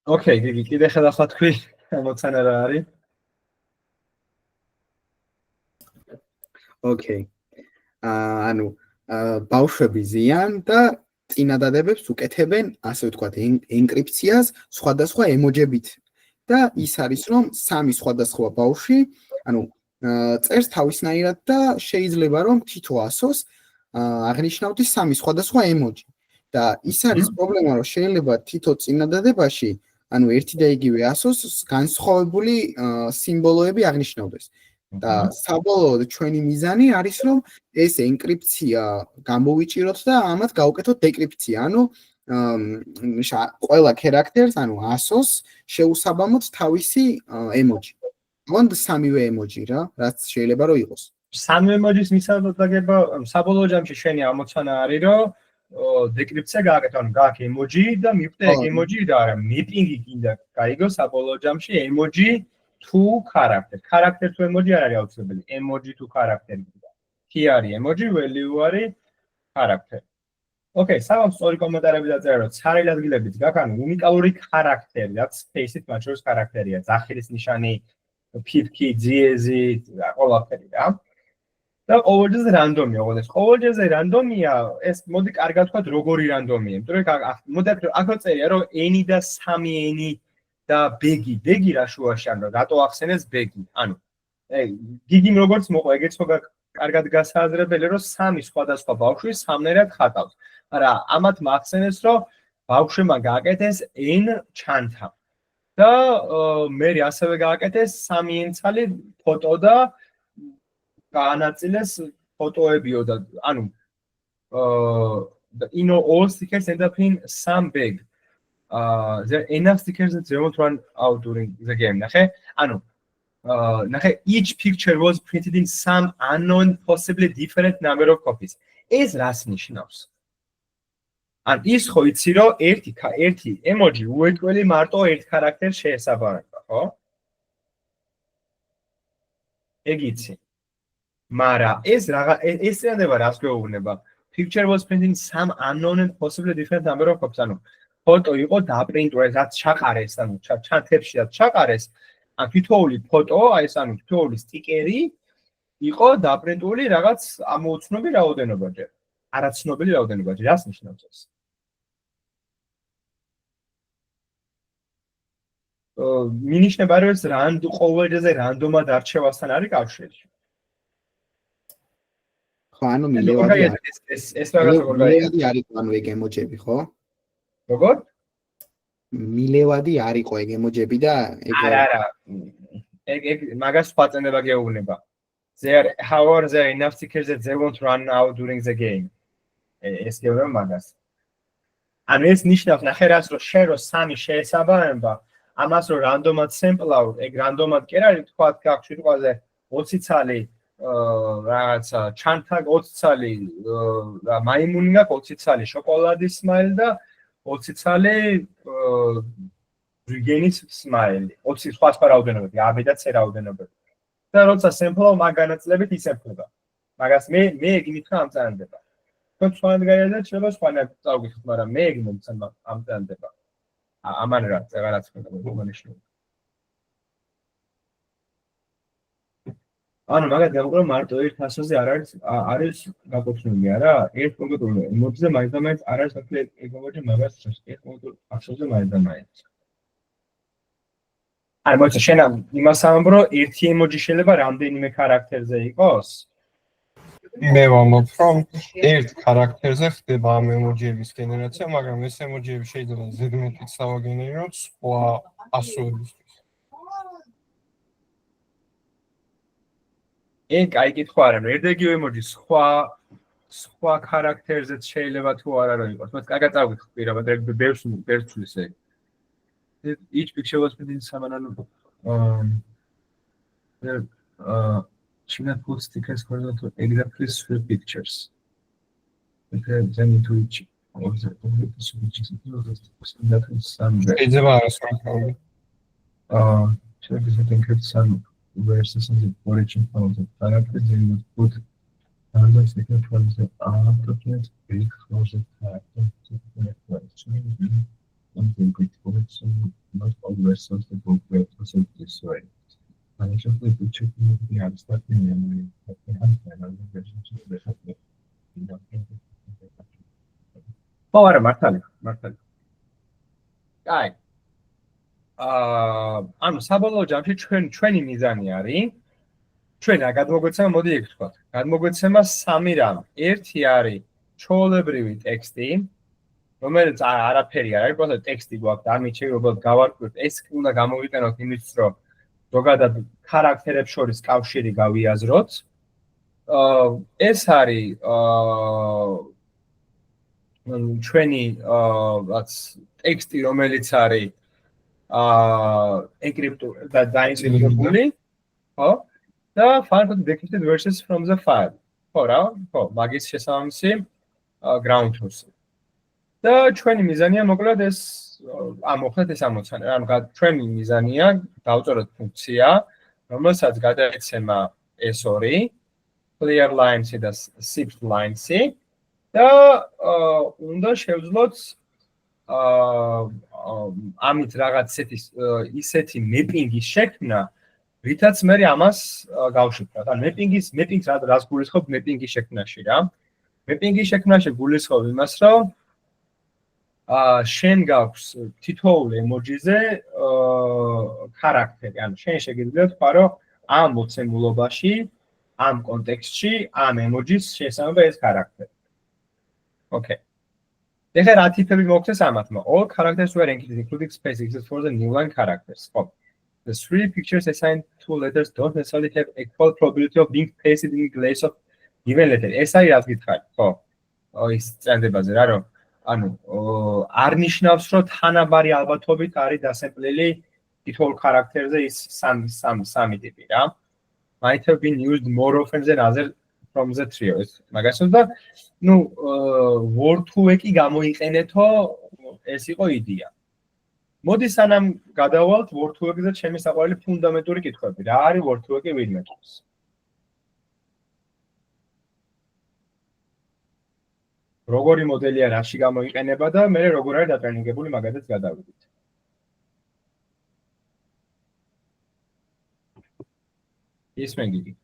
Okay, კიდე ხელახლა თქვი, მოცანა რა არის? Okay. ანუ ბავშვები ზიან და წინადადებებს უკეთებენ, ასე ვთქვათ, ენკრიფციას სხვადასხვა ემოჯებით. და ის არის, რომ სამი სხვადასხვა ბავშვი, ანუ წერს თავისნაირად და შეიძლება რომ თითო ასოს აღნიშნავდეს სამი სხვადასხვა ემოჯი. და ის არის პრობლემა, რომ შეიძლება თითო წინადადებაში, ანუ ერთი და იგივე ასოს განსხვავებული სიმბოლოები აღნიშნავდეს. და საბოლოოდ ჩვენი მიზანი არის, რომ ეს ენკრიფცია გამოვიჭიროთ და ამათ გავუკეთოთ დეკრიფცია, ანუ ყველა ქარაქტერს, ანუ ასოს შეუსაბამოთ თავისი ემოჯი. მგონი სამივე ემოჯი რა, რაც შეიძლება რომ იყოს. სამივე ემოჯის მისაღებება საბოლოო ჯამში შენი ამოცანა არის, რომ დეკრიფცია გააკეთო, ანუ გააკეთე ემოჯი და მივხვდე ეგ ემოჯი და არა, მეპინგი კიდე გაიგო საბოლოო ჯამში ემოჯი თუ ქარაქტერი. ქარაქტერი თუ ემოჯი არ არის აუცილებელი. ემოჯი თუ ქარაქტერი. კი არის ემოჯი, value არის ქარაქტერი. Okay, სამ სწორი კომენტარები დაწერა, რომ ცარიელ ადგილებიც გაქვს, ანუ უნიკალური ქარაქტერი, რაც space-ით მათ შორის ქარაქტერია, ზახილის ნიშანი, ფიფკი, ძიეზი, ყველაფერი რა. და ყოველჯერზე რანდომია, ყოველჯერზე რანდომია, ეს მოდი კარგად ვთქვათ, როგორი რანდომია. იმიტომ რომ მოდი აქ წერია, რომ n და 3n და ბეგი, ბეგი რა შუაში ანუ რატო ახსენეს ბეგი? ანუ გიგიმ როგორც მოყვა, ეგეც ხო კარგად გასააზრებელი, რომ სამი სხვადასხვა ბავშვი სამნაირად ხატავს. არა, ამათ მახსენეს, რომ ბავშვებმა გააკეთეს n ჩანთა. და მე ასევე გააკეთეს 3n ცალი ფოტო და გაანაწილეს ფოტოებიო და ანუ all stickers end up in some bag. There are enough stickers that they won't run out during the game. ნახე, ანუ ნახე, each picture was printed in some unknown, possibly different number of copies. ეს რას ნიშნავს? ან ის ხო იცი, რომ ერთი ემოჯი უერთგველი მარტო ერთ ქარაქტერს შეესაბამება, ხო? ეგ იცი. მაგრამ ეს წინადება რას გვეუბნება? Picture was printed in some unknown and possibly different number of copies. ანუ ფოტო იყო დაპრინტული, რაც ჩაყარეს, ანუ ჩანთებში რაც ჩაყარეს, ან თითოეული ფოტო, აი ეს ანუ თითოეული სტიკერი იყო დაპრინტული რაღაც ამოუცნობი რაოდენობაჯერ. არაცნობილი რაოდენობაჯერ. რას ნიშნავს ეს? მინიშნება, რომ ეს ყოველჯერზე რანდომად არჩევასთან არის კავშირში. ხო, ანუ მილევადი ეს რაღაცა როგორ მილევადი არისო ანუ ეგ ემოჯები, ხო? როგორ? მილევადი არისო ეგ ემოჯები და ეგ არა. ეგ მაგას სხვა წენდება გეუბნება. However, there are enough stickers that they won't run out during the game. ეს გეუბნება მაგას. ანუ ეს ნიშნავს, ნახე რას, რომ შენ რო სამი შეესაბამება, ამას რო რანდომად სემპლავ, ეგ რანდომად კი არის, თქვა გაქვს სიტყვაზე 20 ცალი რაღაცა ჩანთა 20 ცალი მაიმუნი გაქვს 20 ცალი შოკოლადის სმაილი და 20 ცალი რიგენის სმაილი 20 სხვა რაოდენობები A და C რაოდენობები და როცა სემპლავ მაგ განაწილებით ისემპლება მაგას მე ეგ მითხრა ამწანდება თქვენ სხვანაირად გაიაზრეთ შეიძლება სხვანაირად წავგიხოთ მაგრამ მე ეგ მომწანა ამწანდება ამან რაღაც ხდება მომანიშნული ანუ მაგათ გავუყურო მარტო ერთ ასოზე არის გაკუთვნილი არა ერთ კონკრეტულ ემოჯიზე მაინც და მაინც არ არის საქმე ეგ ემოჯი მაგას ერთ კონკრეტულ ასოზე მაინც და მაინც აი მოიცა შენ იმას ამბრო ერთი ემოჯი შეიძლება რამდენიმე ქარაქტერზე იყოს მე ვამბობ რომ ერთ ქარაქტერზე ხდება ამ ემოჯიების გენერაცია მაგრამ ეს ემოჯიები შეიძლება ზედმეტით დავაგენეროთ სხვა ასოების ეგ აი კითხვა არა, ერთგივე ემოჯი სხვა ქარაქტერზეც შეიძლება თუ არა რომ იყოს. მას კარგად წავგიხოთ პირაბად, ეგ ბევრს ვთვლის ეგ. Each picture was printed in some she not put stickers corresponding to exactly 3 pictures. Okay, then into each of the switches that is some შეიძლება არასაკმაოდ. Check if it encrypts some versus the origin of the character, they would put another sticker from the document big closet character to the question. something critical, so not all versions the book were also this way. I just like to check the abstract memory of the final versions of the software. ხო არა მართალი აი ანუ საბოლოო ჯამში ჩვენი მიზანი არის ჩვენ რა გადმოგვეცემა მოდი ეგ ვთქვათ გადმოგვეცემა სამი რამ ერთი არის ჩვეულებრივი ტექსტი რომელიც არაფერი არ არის просто ტექსტი გვაქვს და ამით შეიძლება გავარკვიოთ ეს უნდა გამოვიყენოთ იმისთვის რომ ზოგადად ქარაქტერებს შორის კავშირი გავიაზროთ ეს არის ჩვენი რაც ტექსტი რომელიც არის encrypted და დაინკრიპტებული ხო და finally decrypted versions from the file ხო რა ხო მაგის შესაბამისი ground truth და ჩვენი მიზანია მოკლედ ეს მოხდეთ ეს ამოცანა ანუ ჩვენი მიზანია დავწეროთ ფუნქცია რომელსაც გადაეცემა ეს ორი clear line-ი და shift line-ი და უნდა შევძლოთ ამით რაღაც ისეთი მეპინგის შექმნა, რითაც მე ამას გავშიფროთ. ანუ მეპინგს რას გულისხმობ მეპინგის შექმნაში რა? მეპინგის შექმნაში გულისხმობ იმას, რომ შენ გაქვს თითოეულ ემოჯიზე ქარაქტერი. ანუ შენ შეგიძლია თქვა, რომ ამ მოცემულობაში, ამ კონტექსტში, ამ ემოჯის შესაძლოა ეს ქარაქტერი. Okay. Ეხლა რა ტიპები მოხდეს ამათმა? All characters were encrypted, including space except for the new line characters. Oh. The three pictures assigned to letters don't necessarily have equal probability of being pasted in place of given letter. ეს არის რაც გითხარი. ხო. ის წენდებაზე რა რომ ანუ არ ნიშნავს რომ თანაბარი ალბათობით არის დასემპლილი თითოეულ ქარაქტერზე ის სამი ტიპი რა. Might have been used more often than other from the trio. მაგასო და ნუ word2-ი გამოიყენეთო ეს იყო იდეა. მოდი სანამ გადავალთ word2-ზე ჩემი საყვარელი ფუნდამენტური კითხვები. რა არის word2-ი ვინმე თქოს? როგორი მოდელია რაში გამოიყენება და მე როგორ არის დატრენინგებული მაგათაც გადავიდეთ. ისმენ გიგი.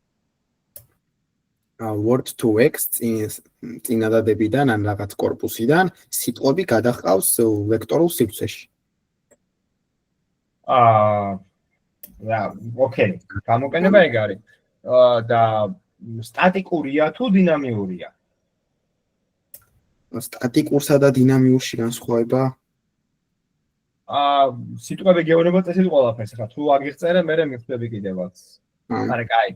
Word2X წინადადებიდან ან რაღაც корпуსიდან სიტყვები გადაჰყავს ვექტორულ სივრცეში. ოკეი, გამოყენება ეგ არის. და სტატიკურია თუ დინამიურია? სტატიკურსა და დინამიურში განსხვავება? სიტყვები გეუბნებათ ესეთ ყველაფერს, ხა თუ აგიღწერე, მე მიხდები კიდევაც. არა, კაი.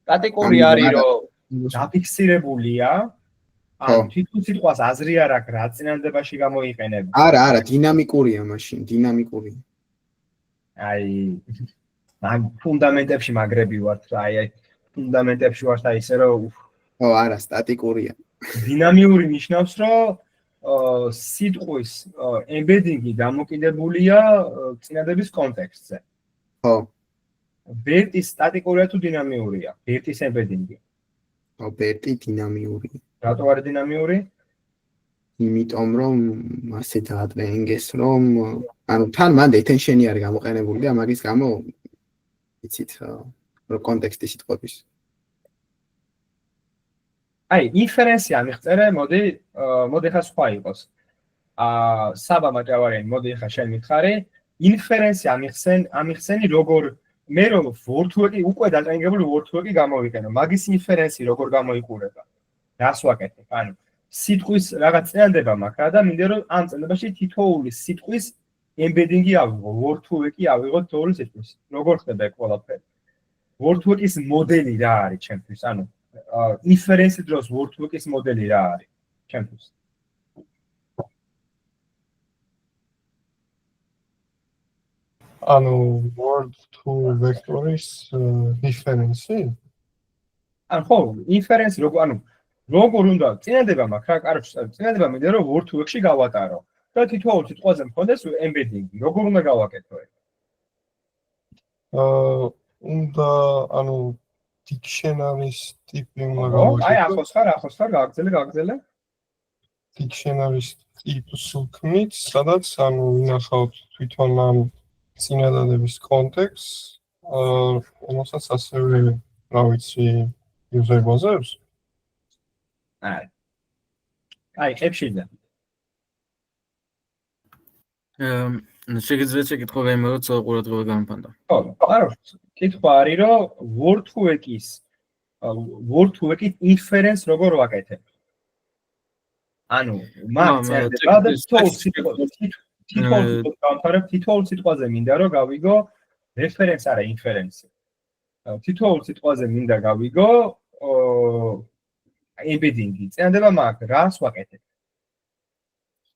სტატიკური არის, რომ დაფიქსირებულია. ანუ თითო სიტყვას აზრი არ აქვს, რა წინადადებაში გამოიყენება. არა, დინამიკურია მაშინ, დინამიკური. აი, მაგ ფუნდამენტებში მაგრები ვართ რა, აი ფუნდამენტებში ვართ აი ესე რომ ო, არა, სტატიკურია. დინამიური ნიშნავს, რომ სიტყვის ემბედინგი დამოკიდებულია წინადების კონტექსტზე. ხო. ბერტი სტატიკურია თუ დინამიურია? ბერტის ემბედინგი. ო, ბერტი დინამიური. რატო არის დინამიური? იმიტომ რომ ასე დაატრენინგეს რომ ანუ თან მანდ attention-ი არის გამოყენებული და მაგის გამო იცით რომ კონტექსტი სიტყვების. აი, ინფერენცია მიხწერე, მოდი ხა სხვა იყოს. საბა მაჭავარიანი, მოდი ხა შენ მითხარი, ინფერენცია ამიხსენი როგორ მე რომ word2-ი უკვე დატრენინგებული word2-ი გამოვიყენო. მაგის ინფერენცი როგორ გამოიყურება? რას ვაკეთებ? ანუ სიტყვის რაღაც წინადება მაქვს რა და მინდა რომ ამ წინადებაში თითოეული სიტყვის ემბედინგი ავიღო, word2-ი ავიღოთ თითოეული სიტყვის. როგორ ხდება ეს ყველაფერი? word2-ის მოდელი რა არის ჩემთვის? ანუ ინფერენცის დროს word2-ის მოდელი რა არის ჩემთვის? ანუ word2 vector-ის difference-ი? ანუ ხო, ინფერენცი როგორ უნდა წინადება მაქვს რა, კაროჩ, წინადება მინდა რომ word2-ში გავატარო. და თითოეულ სიტყვაზე მქონდეს ემბედინგი. როგორ უნდა გავაკეთო ეს? უნდა ანუ dictionary-ის ტიპი უნდა გავაკეთო. აი, ახოს ხარ, გაგრძელე. dictionary-ს ტიპს ვქმნით, სადაც ანუ ვინახავთ თვითონ ამ წინადადების კონტექსტს, რომელსაც ასევე რა ვიცი user გვაზრდებს. აი, ხებშიდა. შეგიძლიათ შეკითხვა გაიმეოროთ, ყურადღება გამიფანტა. ხო, არა, კითხვა არის, რომ word2x inference როგორ ვაკეთებ? ანუ მაგ წერდება და თითოეულ სიტყვაზე მინდა რომ გავიგო reference არა inference. თითოეულ სიტყვაზე მინდა გავიგო embedding-ი. წერდება მაგ რას ვაკეთებ?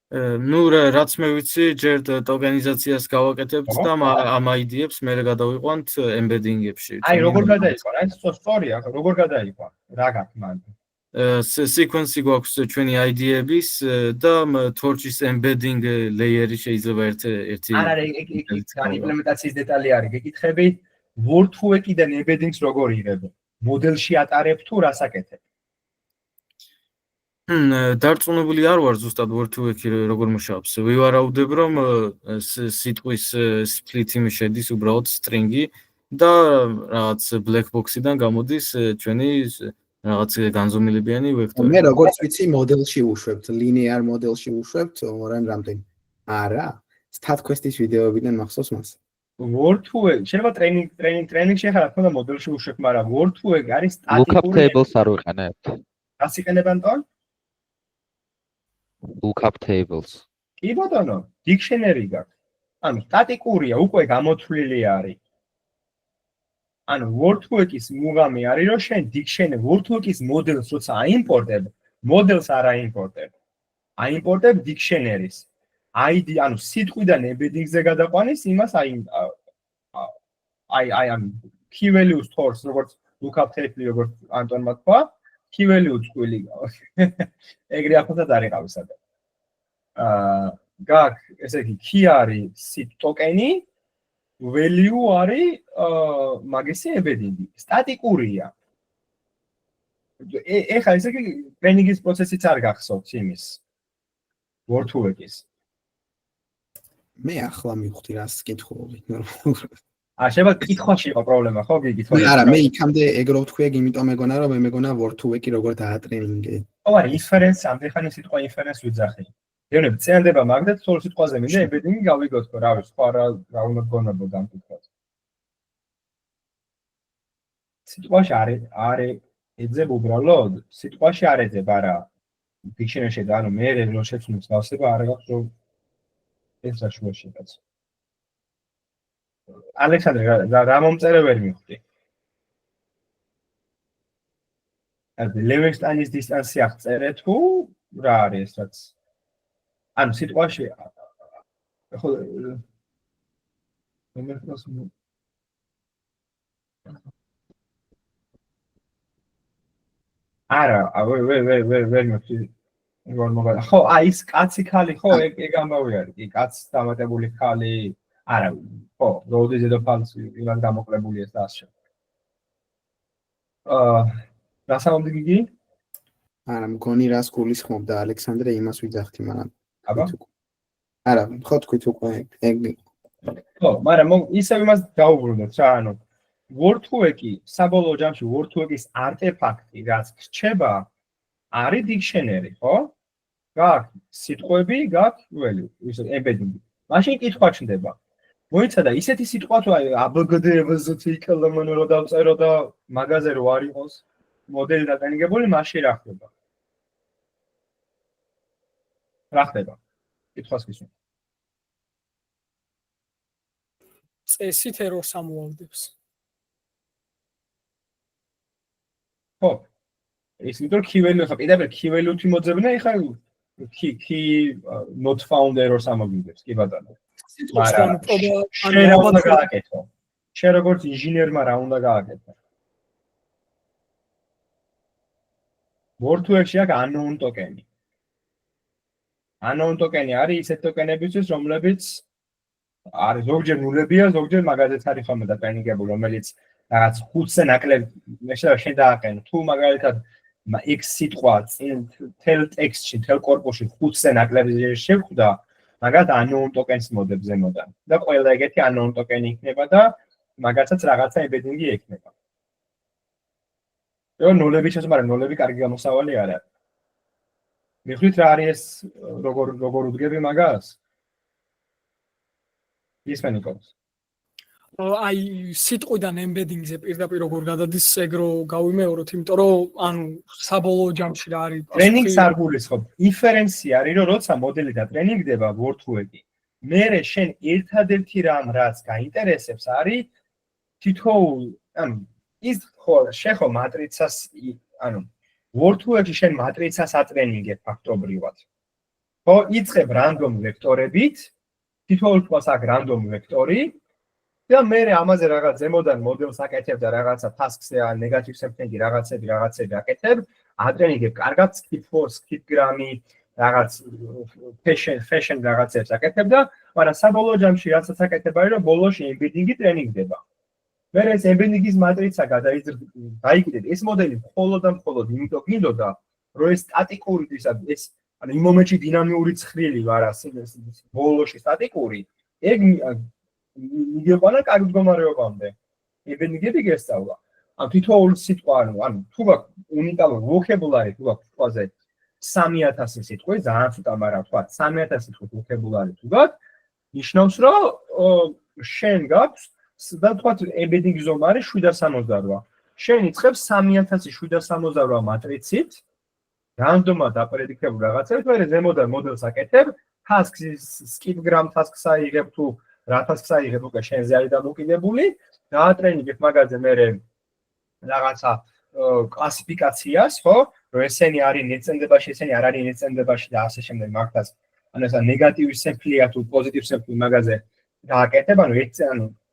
ნუ რაც მე ვიცი, ჯერ ტოკენიზაციას გავაკეთებთ და ამ ID-ებს მე გადავიყვანთ embedding-ებში. აი, როგორ გადაიყვან? აი, სწორია, როგორ გადაიყვან? რა გაქვს მაგ? sequence-ი გვაქვს ჩვენი ID-ების და torch-ის embedding layer-ი შეიძლება ერთი არა, ეგ იმპლემენტაციის დეტალი არის. გეკითხები word2x-დან embedding-ს როგორ იღებ? მოდელში ატარებ თუ რას აკეთებ? დარწმუნებული არ ვარ ზუსტად word2x-ი როგორ მუშაობს. ვივარაუდებ, რომ სიტყვის split-ი შედის უბრალოდ string-ი და რაღაც black box-იდან გამოდის ჩვენი რაღაც განზომილებიანი ვექტორი. მე როგორც ვიცი, მოდელში უშვებთ, linear მოდელში უშვებთ, რამდენი? არა, StatQuest-ის ვიდეოებიდან მახსოვს მას. word2x შეიძლება ტრეინინგში ახლა თქო და მოდელში უშვებ, მაგრამ word2x არის lookup სტატიკური. tables არ ვიყენებთ. რას იყენებენ თორ? lookup tables. კი ბატონო, dictionary გაქვს. ანუ სტატიკურია, უკვე გამოთვლილი არის. ანუ word2x-ის მუღამი არის, რომ შენ dictionary word2x-ის მოდელს როცა აიმპორტებ, მოდელს არ აიმპორტებ. აიმპორტებ dictionary-ს. ID, ანუ სიტყვიდან embedding-ზე გადაყვანის იმას ანუ key values stores, როგორც lookup table, როგორც ანტონმა თქვა, key values წვილი. ეგრე ახალად არ იყავს სადაც. გაკ, ესე იგი key არის sit token-ი, value არის მაგისი embedding-ი. სტატიკურია. ეხლა ესე იგი ტრეინინგის პროცესიც არ გახსოვთ იმის word2x-ის. მე ახლა მივხვდი რას კითხულობთ. შეიძლება კითხვაში იყო პრობლემა, ხო, გიგითხოვე? არა, მე იქამდე ეგრე ვთქვი, იმიტომ მეგონა რომ მე მეგონა word2x-ი როგორ დაატრენინგე. ხო, არა, inference, ამდენხანი სიტყვა inference ვიძახი. იონები წერდება მაგ და თორ სიტყვაზე მინდა embedding-ი გავიგოთ, ხო, რა ვიცი, სხვა რა უნდა გქონებოდა ამ კითხვას. სიტყვაში არის ეძებ უბრალოდ, სიტყვაში არ ეძებ, არა. dictionary-ში და ანუ მე რო შეცნობს გავსება, არ აქვს რომ ეს რა შუაში კაც. ალექსანდრე, რა მომწერე ვერ მივხვდი. აი, ლევენშტაინის დისტანსი აღწერე თუ რა არის ეს რაც? ანუ სიტყვაში ხო არა, ვერ მივხვდი. ხო, აი ის კაცი ხალი, ხო, ეგ ამბავი არის. კი, კაცს დამატებული ხალი, არა, ხო, როდის დედოფალს იმან გამოკლებული ეს და ასე. რა სამომდი გიგი? არა, მგონი რას გულისხმობდა ალექსანდრე, იმას ვიძახთი, მაგრამ აბა? არა, ხო თქვით უკვე ეგ. ხო, მაგრამ ისევ იმას დაუბრუნდეთ რა, ანუ word2x-ი, საბოლოო ჯამში word2x-ის არტეფაქტი, რაც რჩება, არის dictionary, ხო? გაქვს სიტყვები, გაქვს value, ისე embedding. მაშინ კითხვა ჩნდება. მოიცა და ისეთი სიტყვა თუ აი ABGD, EBZT, KLMN რო დავწერო და მაგაზე რო არ იყოს მოდელი დატანიგებული, მაშინ რა ხდება? რა ხდება? კითხვას გისმენთ. წესით error-ს ამოავდებს. ხო. ის იმიტომ key value ხა პირდაპირ key value-თი მოძებნა, ეხლა key not found error-ს ამოგიძებს, კი ბატონო. მაგრამ შენ რა უნდა გააკეთო? შენ როგორც ინჟინერმა რა უნდა გააკეთო? word2x-ში აქვს unknown token-ი. unknown token-ი არის ისეთ ტოკენებისთვის, რომლებიც არის ზოგჯერ ნულებია, ზოგჯერ მაგაზეც არის ხოლმე დატანიგებული, რომელიც რაღაც 5-ზე ნაკლებ შეიძლება შენ დააყენო. თუ მაგალითად X სიტყვა თელ ტექსტში, თელ კორპუსში 5-ზე ნაკლებზე შევხვდა, მაგათ unknown tokens მოდებს ზემოდან. და ყველა ეგეთი unknown token იქნება და მაგათაც რაღაცა embedding-ი ექნება. ნოლები ჩას, მაგრამ ნოლები კარგი გამოსავალი არ არის. მიხვდით რა არის ეს როგორ უდგები მაგას? ისმენ ნიკოლას. აი სიტყვიდან embedding-ზე პირდაპირ როგორ გადადის ეგრო გავიმეოროთ, იმიტომ რომ ანუ საბოლოო ჯამში რა არის ტრენინგს არ გულისხმობ. ინფერენცია არის, რომ როცა მოდელი და ტრენინგდება word-to-word-ი, მერე შენ ერთადერთი რამ რაც გაინტერესებს არის თითოეულ, ანუ ის შეხო მატრიცას, ანუ word-to-word-ში შენ მატრიცას ატრენინგებ ფაქტობრივად. ხო, იწყებ random ვექტორებით, თითოეულ თვალს აქვს random ვექტორი და მერე ამაზე რაღაც ზემოდან მოდელს აკეთებ და რაღაცა task-ზე ან negative sampling-ი რაღაცები აკეთებ, ატრენინგებ კარგად skip4, skip-gram-ი, რაღაც fashion რაღაცებს აკეთებ და მაგრამ საბოლოო ჯამში რასაც აკეთებ არის რომ ბოლოში embedding-ი ტრენინგდება. მერე ეს embedding-ის მატრიცა გაიგდეთ, ეს მოდელი მხოლოდ და მხოლოდ იმიტომ გინდოდა, რომ ეს სტატიკური ეს ანუ იმ მომენტში დინამიური ცხრილი ვარ ასე ბოლოში სტატიკური, ეგ მიგეყანა კარგ მდგომარეობამდე. embedding-ები გესწავლა. ან თითოეულ სიტყვა, ანუ თუ გაქვს უნიკალური vocabulary, თუ გაქვს სიტყვაზე 3000 სიტყვი, ძალიან ცოტა, მაგრამ თქვა 3000 სიტყვით vocabulary თუ გაქვს, ნიშნავს, რომ შენ გაქვს და თქვა embedding ზომა არის 768. შენ იწყებ 3768 მატრიცით, რანდომად აპრედიქტებულ რაღაცებს, მერე ზემოდან მოდელს აკეთებ, tasks skip-gram tasks აიღებ თუ რა tasks აიღებ უკვე შენზე არის დამოკიდებული, დაატრენინგებ მაგაზე მერე რაღაცა კლასიფიკაციას, ხო? რომ ესენი არის ნეწენდებაში, ესენი არ არის ნეწენდებაში და ასე შემდეგ მაგას. ანუ ესა ნეგატივი სემპლია თუ პოზიტივ სემპლი მაგაზე დააკეთებ, ანუ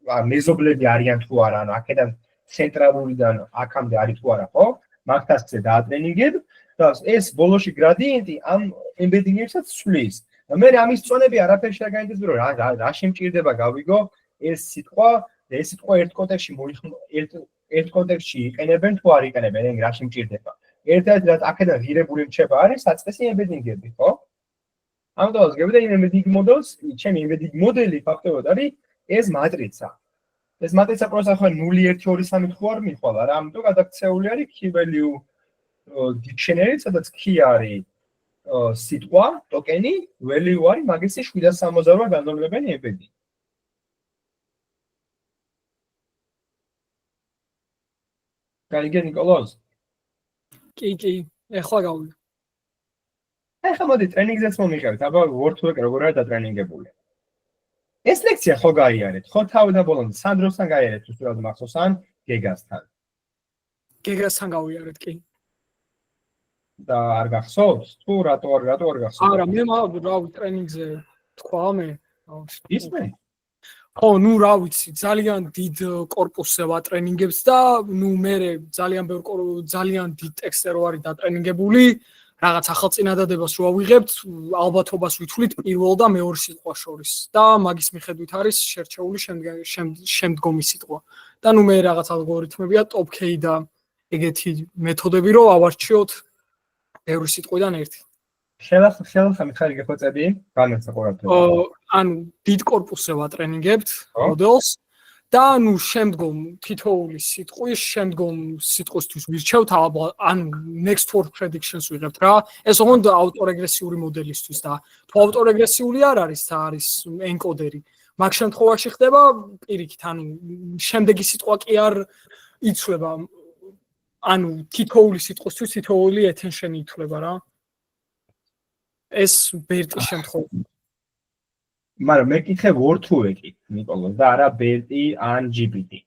მეზობლები არიან თუ არა, ანუ აქედან ცენტრალურიდან აქამდე არის თუ არა, ხო? მაგასზე დაატრენინგებ და ეს ბოლოში გრადიენტი ამ embedding-ებსაც ცვლის. მე ამის წონები არაფერში არ გაინტერესებს, რომ რა შემჭირდება გავიგო ეს სიტყვა და ეს სიტყვა ერთ კონტექსტში იყენებენ თუ არ იყენებენ, ეგ რა შემჭირდება. ერთად რაც აქედან ღირებული რჩება არის საწყისი embedding-ები, ხო? ამიტომ გებდა იმ embedding models, ჩემი embedding მოდელი ფაქტობრივად არის ეს მატრიცა. ეს მატრიცა პროცესა ხო 0 1 2 3 თუ არ მიხვალ, არა, ამიტომ გადაქცეული არის key value dictionary, სადაც key არის სიტყვა, ტოკენი, value არის მაგისი 768 განdomლებიანი embedding. გაიგე ნიკოლოზ? კი, ეხლა გავიგე. ეხლა მოდი ტრენინგზეც მომიყევით, აბა word-to-word როგორ არის დატრენინგებული. ეს ლექცია ხო გაიარეთ, ხო თავი და ბოლომდე სანდროსთან გაიარეთ, თუ სწორად მახსოვს ან გეგასთან. გეგასთან გავიარეთ, კი. და არ გახსოვს? თუ რატო არ გახსოვს? არა, მე რავი ტრენინგზე თქვა მე. ისმენ? ხო, ნუ რა ვიცი, ძალიან დიდ კორპუსზე ვატრენინგებს და ნუ მე ძალიან დიდ ტექსტზე რო არის დატრენინგებული, რაღაც ახალ წინადადებას რო ავიღებთ, ალბათობას ვითვლით პირველ და მეორე სიტყვას შორის და მაგის მიხედვით არის შერჩეული შემდგომი სიტყვა. და ნუ მე რაღაც ალგორითმებია top K და ეგეთი მეთოდები რო ავარჩიოთ ბევრი სიტყვიდან ერთი. ხელახლა მითხარი გეფოწები, განაცხა ყურადღება. ანუ დიდ კორპუსზე ვატრენინგებთ მოდელს და ნუ შემდგომ თითოეული სიტყვის შემდგომ სიტყვისთვის ვირჩევთ ანუ next word predictions ვიღებთ რა. ეს ოღონდ ავტორეგრესიული მოდელისთვის და თუ ავტორეგრესიული არ არის და არის encoder-ი. მაგ შემთხვევაში ხდება პირიქით, ანუ შემდეგი სიტყვა კი არ იცვლება. ანუ თითოეული სიტყვისთვის თითოეული attention-ი ითვლება რა. ეს ბერტის შემთხვევაში. მაგრამ მე კითხე word-to-word-ი, ნიკოლოზ, და არა ბერტი ან GPT.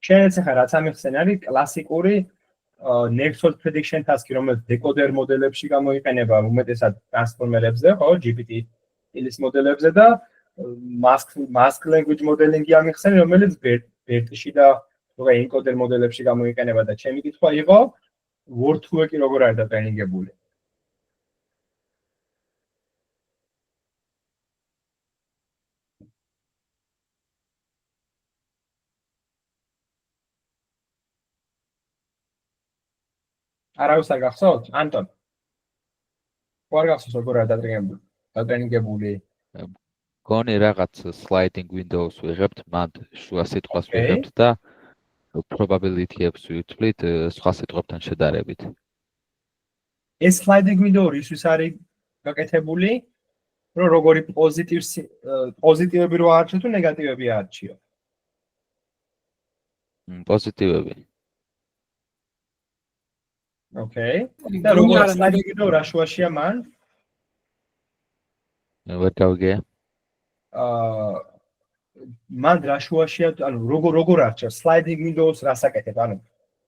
შენც ახლა რაც ამიხსენ არის კლასიკური next word prediction task-ი, რომელიც decoder მოდელებში გამოიყენება, უმეტესად ტრანსფორმერებზე, ხო, GPT სტილის მოდელებზე და mask language modeling-ი ამიხსენ, რომელიც ბერტში და როგორ encoder მოდელებში გამოიყენება და ჩემი კითხვა იყო word-to-word-ი როგორ არის დატრენინგებული. არავის არ გახსოვთ? ანტონ. ხო არ გახსოვს როგორ არის დატრენინგებული? გონი რაღაც sliding windows ვიღებთ, მანდ შუა სიტყვას Okay. ვიღებთ და probability-ებს ვითვლით სხვა სიტყვებთან შედარებით. ეს sliding window ისთვის არის გაკეთებული, რომ როგორი პოზიტივები რო არჩიო თუ ნეგატივები არჩიო. პოზიტივები. Okay. და როგორ sliding window რა შუაშია მან? ვერ გავიგე. მან რა შუაშია, ანუ როგორ არჩევ sliding windows რას აკეთებ, ანუ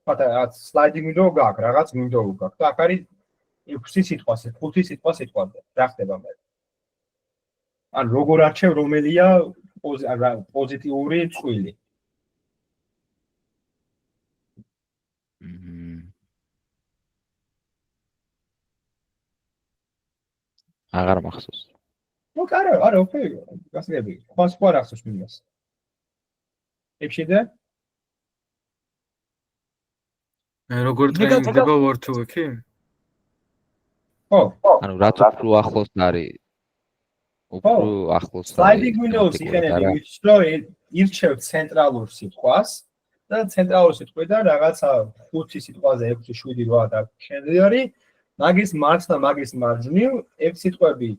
რა sliding window გაქვს, რაღაც window გაქვს და აქ არის 6 სიტყვაზე, 5 სიტყვაზე. რა ხდება მე? ან როგორ არჩევ რომელია პოზიტიური წვილი? აღარ მახსოვს. ნუ არა, ოკეი, გასაგები. სხვა რა ხსოვს მინდას? ეფშიდე? როგორ ტრენინგდება Word2-ი? ხო. ანუ რაც უფრო ახლოს არის უფრო ახლოს sliding windows იყენები ის რომ ირჩევ ცენტრალურ სიტყვას და ცენტრალურ სიტყვიდან რაღაცა 5 სიტყვაზე 6 7 8 და შედარი მაგის მარცხ და მაგის მარჯვნივ 6 სიტყვები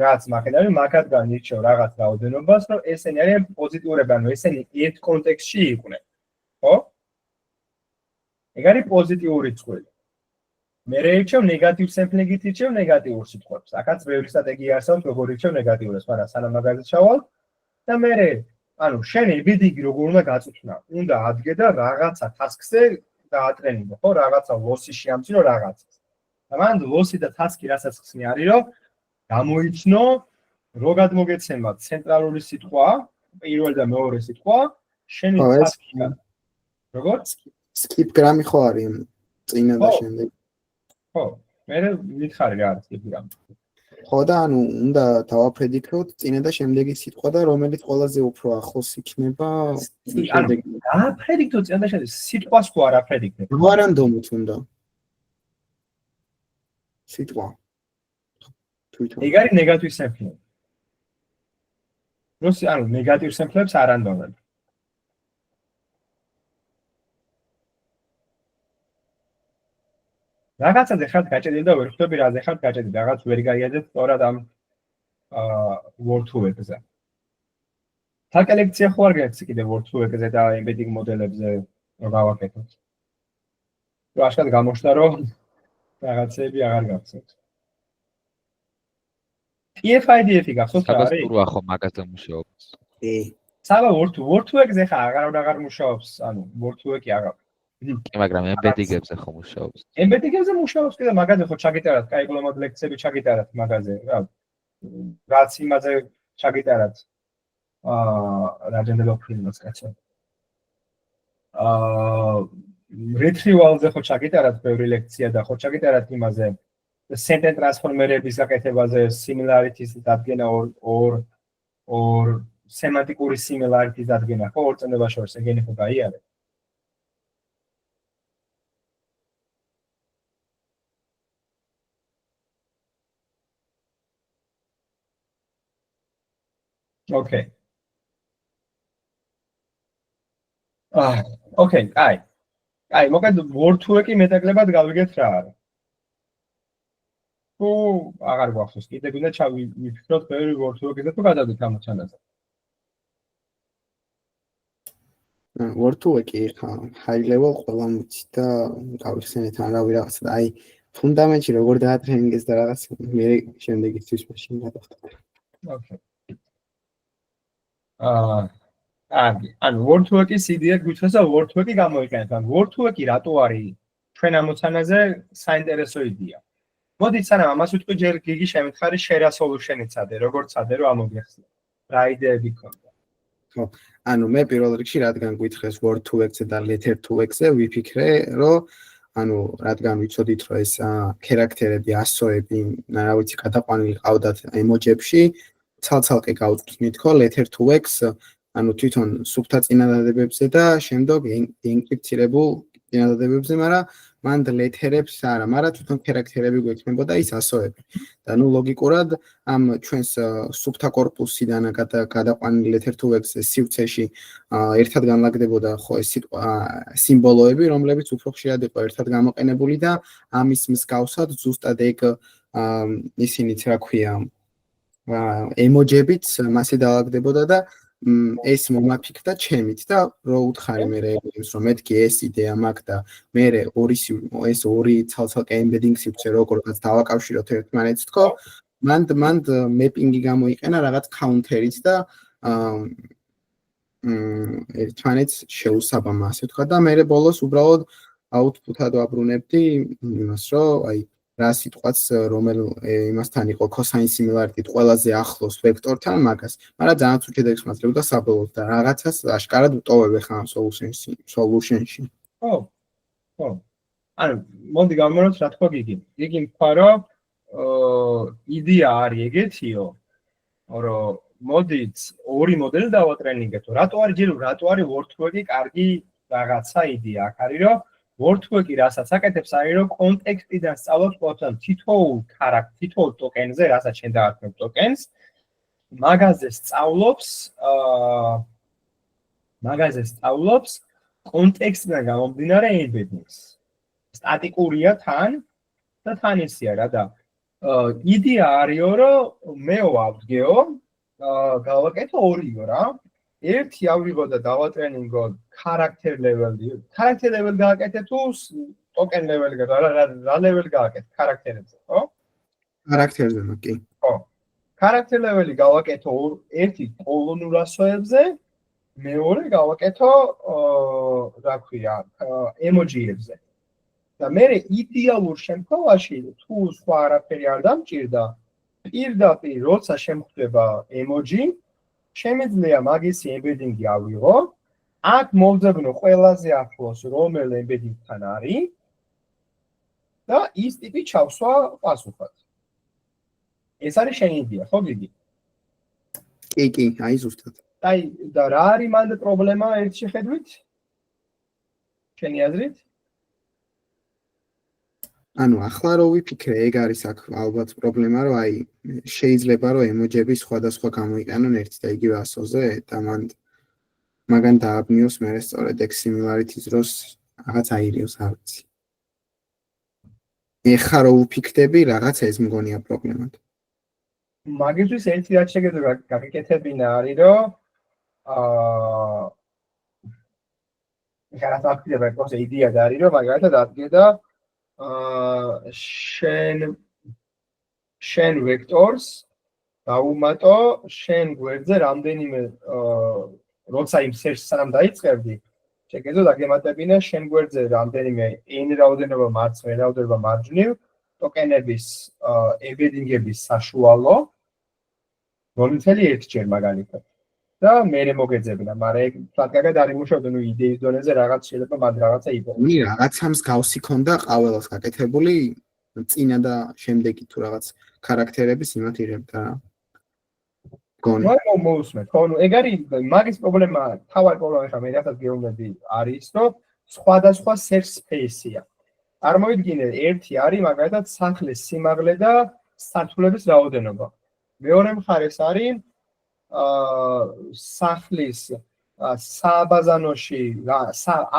რაც მაგენ არის მაგათგან ირჩევ რაღაც რაოდენობას რომ ესენი არიან პოზიტიურები ანუ ესენი ერთ კონტექსტში იყვნენ ხო ეგ არის პოზიტიური წვილი მე რეირჩევ ნეგატივ სემპლინგით ირჩევ ნეგატიურ სიტყვებს. აქაც ბევრი სტრატეგია არსებობს, როგორ ირჩევ ნეგატიურებს, მაგრამ სანამ მაგაზე ჩავალ და მე ანუ შენი ბიდინგი როგორ უნდა გაწუხნა? უნდა ადგე და რაღაცა task-ზე დაატრენინგო, ხო? რაღაცა ლოსი შეამცინო რაღაცას. და მან ლოსი და task-ი რასაც ხსნი არის, რომ გამოიცნო რო გადმოგეცემა ცენტრალური სიტყვა, პირველი და მეორე სიტყვა, შენი task-ი. როგორ? skip grammy ხო არის წინა და შემდეგ. ხო, მე მითხარი რა არის ეს გრამი. ხო და ანუ უნდა დავაფრედიქროთ წინა და შემდეგი სიტყვა და რომელიც ყველაზე უფრო ახლოს იქნება შემდეგი. დააფრედიქრო წინა და შემდეგი სიტყვას ხო არ აფრედიქრებ? რანდომით უნდა. სიტყვა. თვითონ. ეგ არის ნეგატივ სემპლინგი. როსი ანუ ნეგატივ სემპლებს არ ანდომებ. რაღაცაზე ხართ გაჭედილი და ვერ ხვდები რაზე ხართ გაჭედილი, რაღაც ვერ გაიადეთ სწორად ამ Word2-ზე. თაკა ლექცია ხო არ გაქვს კიდე Word2-ზე და embedding მოდელებზე რომ გავაკეთოთ. რომ აშკარად გამოჩნდა რომ რაღაცები აღარ გახსოვთ. TF-IDF-ი გახსოვთ რა არის? საბასტურა ხო მაგაზე მუშაობს. საბა Word2-ზე ხა აღარ მუშაობს, ანუ Word2-ი აღარ კი, მაგრამ embedding-ებზე ხო მუშაობს. embedding-ზე მუშაობს კიდე მაგაზე ხო ჩაგიტარათ, კაი გლომად ლექციები ჩაგიტარათ მაგაზე, რა. რაც იმაზე ჩაგიტარათ. რა development-ს კაცო. retrieval-ზე ხო ჩაგიტარათ ბევრი ლექცია და ხო ჩაგიტარათ იმაზე sentence transformer-ების გაკეთებაზე, similarity-ს დადგენა ორ semantic-ური similarity-ს დადგენა, ხო ორ წნევა შორის ეგენი ხო გაიარე. Okay. Okay, აი, მოკლედ Word2-ი მეტაკლებად გავიგეთ რა არის. თუ აღარ გვახსოვს, კიდე გვინდა ჩავიფიქროთ ბევრი Word2-ზე თუ გადავდით ამოჩანაზე. Word2-ი ხა high level ყველა მიცი და გავიხსენეთ არავი რაღაც და აი ფუნდამენტში როგორ დაატრენინგეს და რაღაც მე შემდეგისთვის მაშინ გადავხდეთ. Okay. ან Word2-ის იდეა გვითხრეს და Word2-ი გამოიყენეთ. ან Word2-ი რატო არის ჩვენ ამოცანაზე საინტერესო იდეა. მოდით სანამ ამას ვიტყვი ჯერ გიგი შემითხარი share solution-იც ადე, როგორც ადე რომ ამოგეხსნა. რა იდეები გქონდა? ხო, ანუ მე პირველ რიგში რადგან გვითხრეს Word2-ზე და Letter2-ზე ვიფიქრე, რომ ანუ რადგან ვიცოდით რომ ეს ქარაქტერები, ასოები, რა ვიცი, გადაყვანილი ყავდათ ემოჯებში, ცალ-ცალკე გავწვდით ხო Letter2-ს ანუ თვითონ სუფთა წინადადებებზე და შემდეგ ენკრიფცირებულ წინადადებებზე, მაგრამ მან ლეთერებს არა, მაგრამ თვითონ ქარაქტერები გვექნებოდა ის ასოები. და ნუ ლოგიკურად ამ ჩვენს სუფთა корпуსიდან გადაყვანილი ლეთერთუვეგს სივრცეში ერთად განლაგდებოდა ხო ეს სიტყვა სიმბოლოები, რომლებიც უფრო ხშირად იყო ერთად გამოყენებული და ამის მსგავსად ზუსტად ეგ ისინიც რა ქვია ემოჯებით მასე დაალაგდებოდა და ეს მომაფიქრდა ჩემით და რო უთხარი მე რეგულებს რომ მეთქი ეს იდეა მაქვს და მე ეს ორი ცალ-ცალკე embedding სივრცე როგორღაც დავაკავშიროთ ერთმანეთს თქო მან მეპინგი გამოიყენა რაღაც counter-ით და ერთმანეთს შეუსაბამა ასე ვთქვა და მე ბოლოს უბრალოდ output-ად ვაბრუნებდი იმას რომ აი რა სიტყვაც რომელ იმასთან იყო cosine similarity ყველაზე ახლოს ვექტორთან მაგას მაგრამ ძალიან უჩვენე ექსპანსიებდა საბოლოოდ და რაღაცას აშკარად ვტოვებ ხა ამ solution-ში ხო ანუ მოდი გამოროთ რა თქვა გიგი თქვა რომ იდეა არის ეგეთიო რომ მოდით ორი მოდელი დავატრენინგეთო რატო არის WordWork-ი კარგი რაღაცა იდეა აქ არის რომ WordWork-ი რასაც აკეთებს არის რომ კონტექსტიდან სწავლობს პლატფორმ თითოეულ თითოეულ ტოკენზე რასაც შენ დაარქმევ ტოკენს მაგაზე სწავლობს კონტექსტიდან გამომდინარე embeddings სტატიკურია თან და თან ისია რა და იდეა არისო რომ მე ვავდგეო გავაკეთო ორიო რა ერთი ავიღო და დავატრენინგო character level-ი. Character level გააკეთე თუ token level-ი რა level გააკეთე character-ებზე, ხო? Character-ზე, კი. ხო. Character level-ი გავაკეთო ერთი კოლონურ ასოებზე, მეორე გავაკეთო რა ქვია, emoji-ებზე. და მე იდეალურ შემთხვევაში თუ სხვა არაფერი არ დამჭირდა, პირდაპირ როცა შემხვდება emoji შემიძლია მაგისი embedding-ი ავიღო, აქ მოვძებნო ყველაზე ახლოს რომელ embedding-თან არის და ის ტიპი ჩავსვა პასუხად. ეს არის შენი იდეა, ხო გიგი? კი, აი ზუსტად. აი და რა არის მანდ პრობლემა ერთ შეხედვით? შენი აზრით? ანუ ახლა რო ვიფიქრე, ეგ არის აქ ალბათ პრობლემა, რომ აი შეიძლება რომ ემოჯები სხვადასხვა გამოიყენონ ერთ და იგივე ასოზე და მაგან დააბნიოს მე სწორედ ეგ similarity-ს დროს რაღაც აირიოს არ ვიცი. ეხლა რო ვფიქრდები, რაღაც ეს მგონია პრობლემად. მაგისთვის ერთი რაც შეგეძლო გაგიკეთებინა არის რომ რაღაც აქტივება პროცესი იდეა და არის რომ მაგალითად ადგე და შენ ვექტორს დაუმატო შენ გვერდზე რამდენიმე როცა იმ search-ს სანამ დაიწყებდი შეგეძლო დაგემატებინა შენ გვერდზე რამდენიმე n რაოდენობა მარცხნივ რაოდენობა მარჯვნივ ტოკენების embedding-ების საშუალო რომელი ერთჯერ მაგალითად და მე მოგეძებნა მაგრამ ეგ ფლატკაგად არის მუშაობდი ნუ იდეის დონეზე რაღაც შეიძლება მაგ რაღაცა იყოს ნი რაღაცამს გავსი ქონდა ყოველას გაკეთებული წინა და შემდეგი თუ რაღაც ქარაქტერების იმათ იღებდა გონი მოусმენ ხო ნუ ეგ არის მაგის პრობლემა თავად პრობლემა ხა მე რასაც გეუბნები არის რომ სხვადასხვა search space-ია წარმოიდგინე ერთი არის მაგალითად სახლის სიმაღლე და სართულების რაოდენობა მეორე მხარეს არის სახლის სააბაზანოში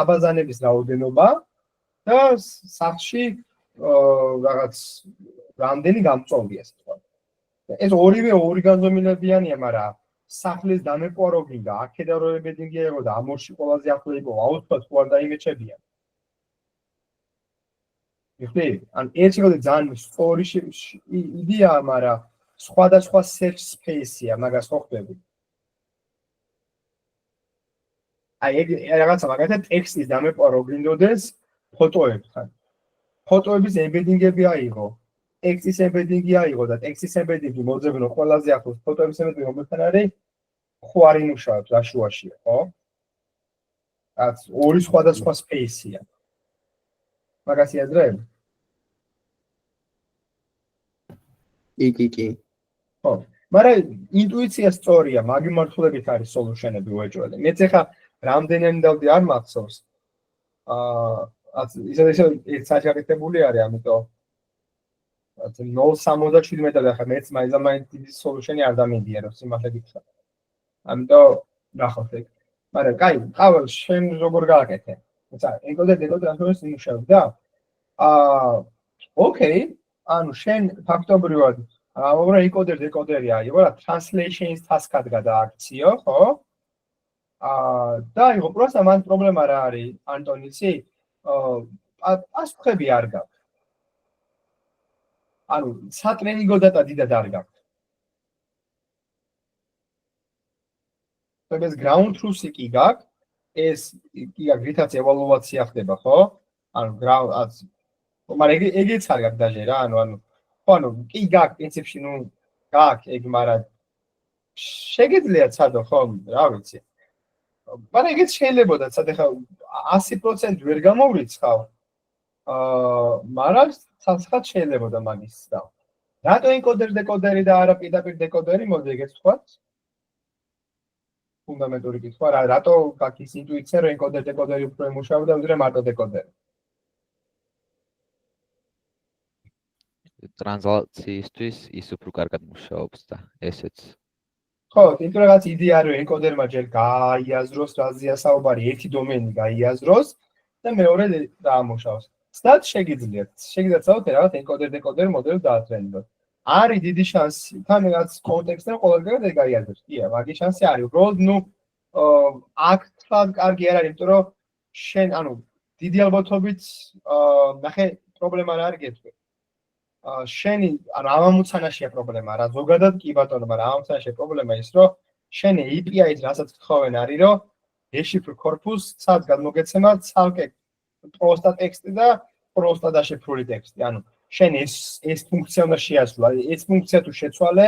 აბაზანების რაოდენობა და სახლში რაღაც რამდენი გამწოლია ასე თქვა. ეს ორივე ორი განზომილებიანია, მაგრამ სახლის დამეყვაროგი და აქედან რო embedding-ი იყო და ამორში ყველაზე ახლო იყო აუცილებლად ხო არ დაიმეჩებიან. იხდი, ან ეს იყო ძალიან სწორი იდეა, მაგრამ სხვადასხვა search space-ია, მაგას ხო ხვდები? აი ეგ რაღაცა მაგალითად ტექსტის დამეყვარო გინდოდეს ფოტოებთან. ფოტოების embedding-ები აიღო. ტექსტის embedding-ი აიღო და ტექსტის embedding-ი მოძებნო ყველაზე ახლოს ფოტოების embedding-ი რომელთან არის ხო არ იმუშავებს აშუაშია, ხო? რაც ორი სხვადასხვა space-ია. მაგას იაზრებ? კი. ხო, მაგრამ ინტუიცია სწორია, მაგ მიმართულებით არის solution-ები უეჭველი. მეც ახლა რამდენიმე დავდი არ მახსოვს. ისე ერთ საათი გაკეთებული არის, ამიტომ 0.77 და ხა მეც მაინც დიდი solution-ი არ დამიდია, რომ სიმართლე გითხრა. ამიტომ ნახავთ ეგ. მაგრამ კაი, ყაվել შენ როგორ გააკეთე? თუმცა ენკოდერ დეკოდერ ახლა იმუშავდა. ოკეი, ანუ შენ ფაქტობრივად რა ენკოდერ დეკოდერია, იყო რა translation-ის task-ად გადააქციო, ხო? და იყო პროსტა მან პრობლემა რა არის, ანტონიცი? პასუხები არ გაქვს. ანუ სატრენინგო დატა დიდად არ გაქვს. ეს ground truth-ი კი გაქვს, ეს კი გაქვს, რითაც ევალუაცია ხდება, ხო? ანუ მაგრამ ეგეც არ გაქვს დაჟე რა, ანუ კი გაქვს პრინციპში, გაქვს ეგ, მაგრამ შეგიძლია ცადო, ხო, რა ვიცი. მაგრამ ეგეც შეიძლებოდა, ცად ახლა 100% ვერ გამოვრიცხავ. მაგრამ ცალსახად შეიძლებოდა მაგის და. რატო ენკოდერ დეკოდერი და არა პირდაპირ დეკოდერი, მოდი ეგეც თქვათ. ფუნდამენტური კითხვა, რატო გაქვს ის ინტუიცია, რომ ენკოდერ დეკოდერი უფრო ემუშავდა, ვიდრე მარტო დეკოდერი? ტრანზლაციისთვის ის უფრო კარგად მუშაობს და ესეც. ხო, იმიტომ რაღაც იდეა არის, რომ ენკოდერმა ჯერ გაიაზროს, რაზეა საუბარი, ერთი დომენი გაიაზროს და მეორე დაამუშავოს. სად შეგიძლიათ ცალკე რაღაც ენკოდერ დეკოდერ მოდელს დაატრენინოთ. არის დიდი შანსი, თან რაღაც კონტექსტზე ყველგან ეგ გაიაზროს. კია, მაგის შანსი არის. უბრალოდ აქ თვალ კარგი არ არის, იმიტომ რომ შენ, დიდი ალბათობით ნახე პრობლემა რა არის გეტყვი. შენი, ამამუცანაშია პრობლემა რა, ზოგადად კი ბატონო, მაგრამ ამამუცანაშია პრობლემა ის, რომ შენი API-ით რასაც გთხოვენ არის, რომ decipher corpus სად გადმოგეცემა ცალკე პროსტა ტექსტი და პროსტა დაშიფრული ტექსტი. შენ ეს ფუნქცია უნდა შეასრულო. ეს ფუნქცია თუ შეცვალე,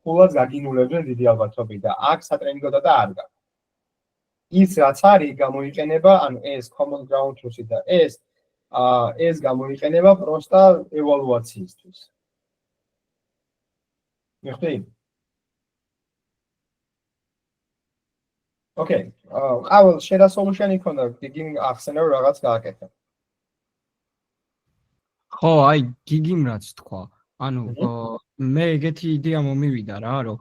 ხულად გაგინულებდნენ დიდი ალბათობით და აქ სატრენინგო დატა არ გაქვს. ის რაც არის გამოიყენება, ეს common ground truth-ი და ეს გამოიყენება პროსტა ევალუაციისთვის. მიხდი? ოკეი. ყაվել შენ solution-ი ქონდა, გიგიმ ახსენა რომ რაღაც გააკეთე. ხო, აი გიგიმ რაც თქვა. მე ეგეთი იდეა მომივიდა რა, რომ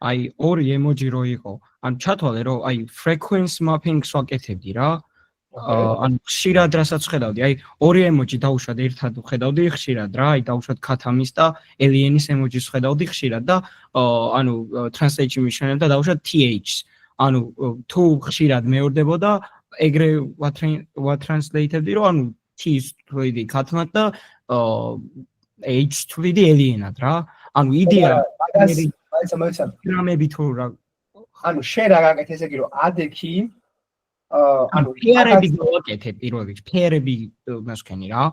აი ორი ემოჯი რო იყო. ჩათვალე რომ აი frequency mapping-ს ვაკეთებდი რა. ხშირად რასაც ხედავდი, აი ორი ემოჯი დავუშვად ერთად ხედავდი ხშირად რა, აი დავუშვად ქათამის და alien-ის ემოჯის ხედავდი ხშირად და translation mission და დავუშვად th-ს. თუ ხშირად მეორდებოდა, ეგრე ვატრანსლეიტებდი, რომ T-ს თვლიდი ქათმად და H-ს თვლიდი alien-ად რა. იდეა გრამები თუ რა. შენ რა გაკეთე, ესე იგი რომ ADK-ი ფერები გავაკეთე პირველ რიგში, ფერები მასქენი რა.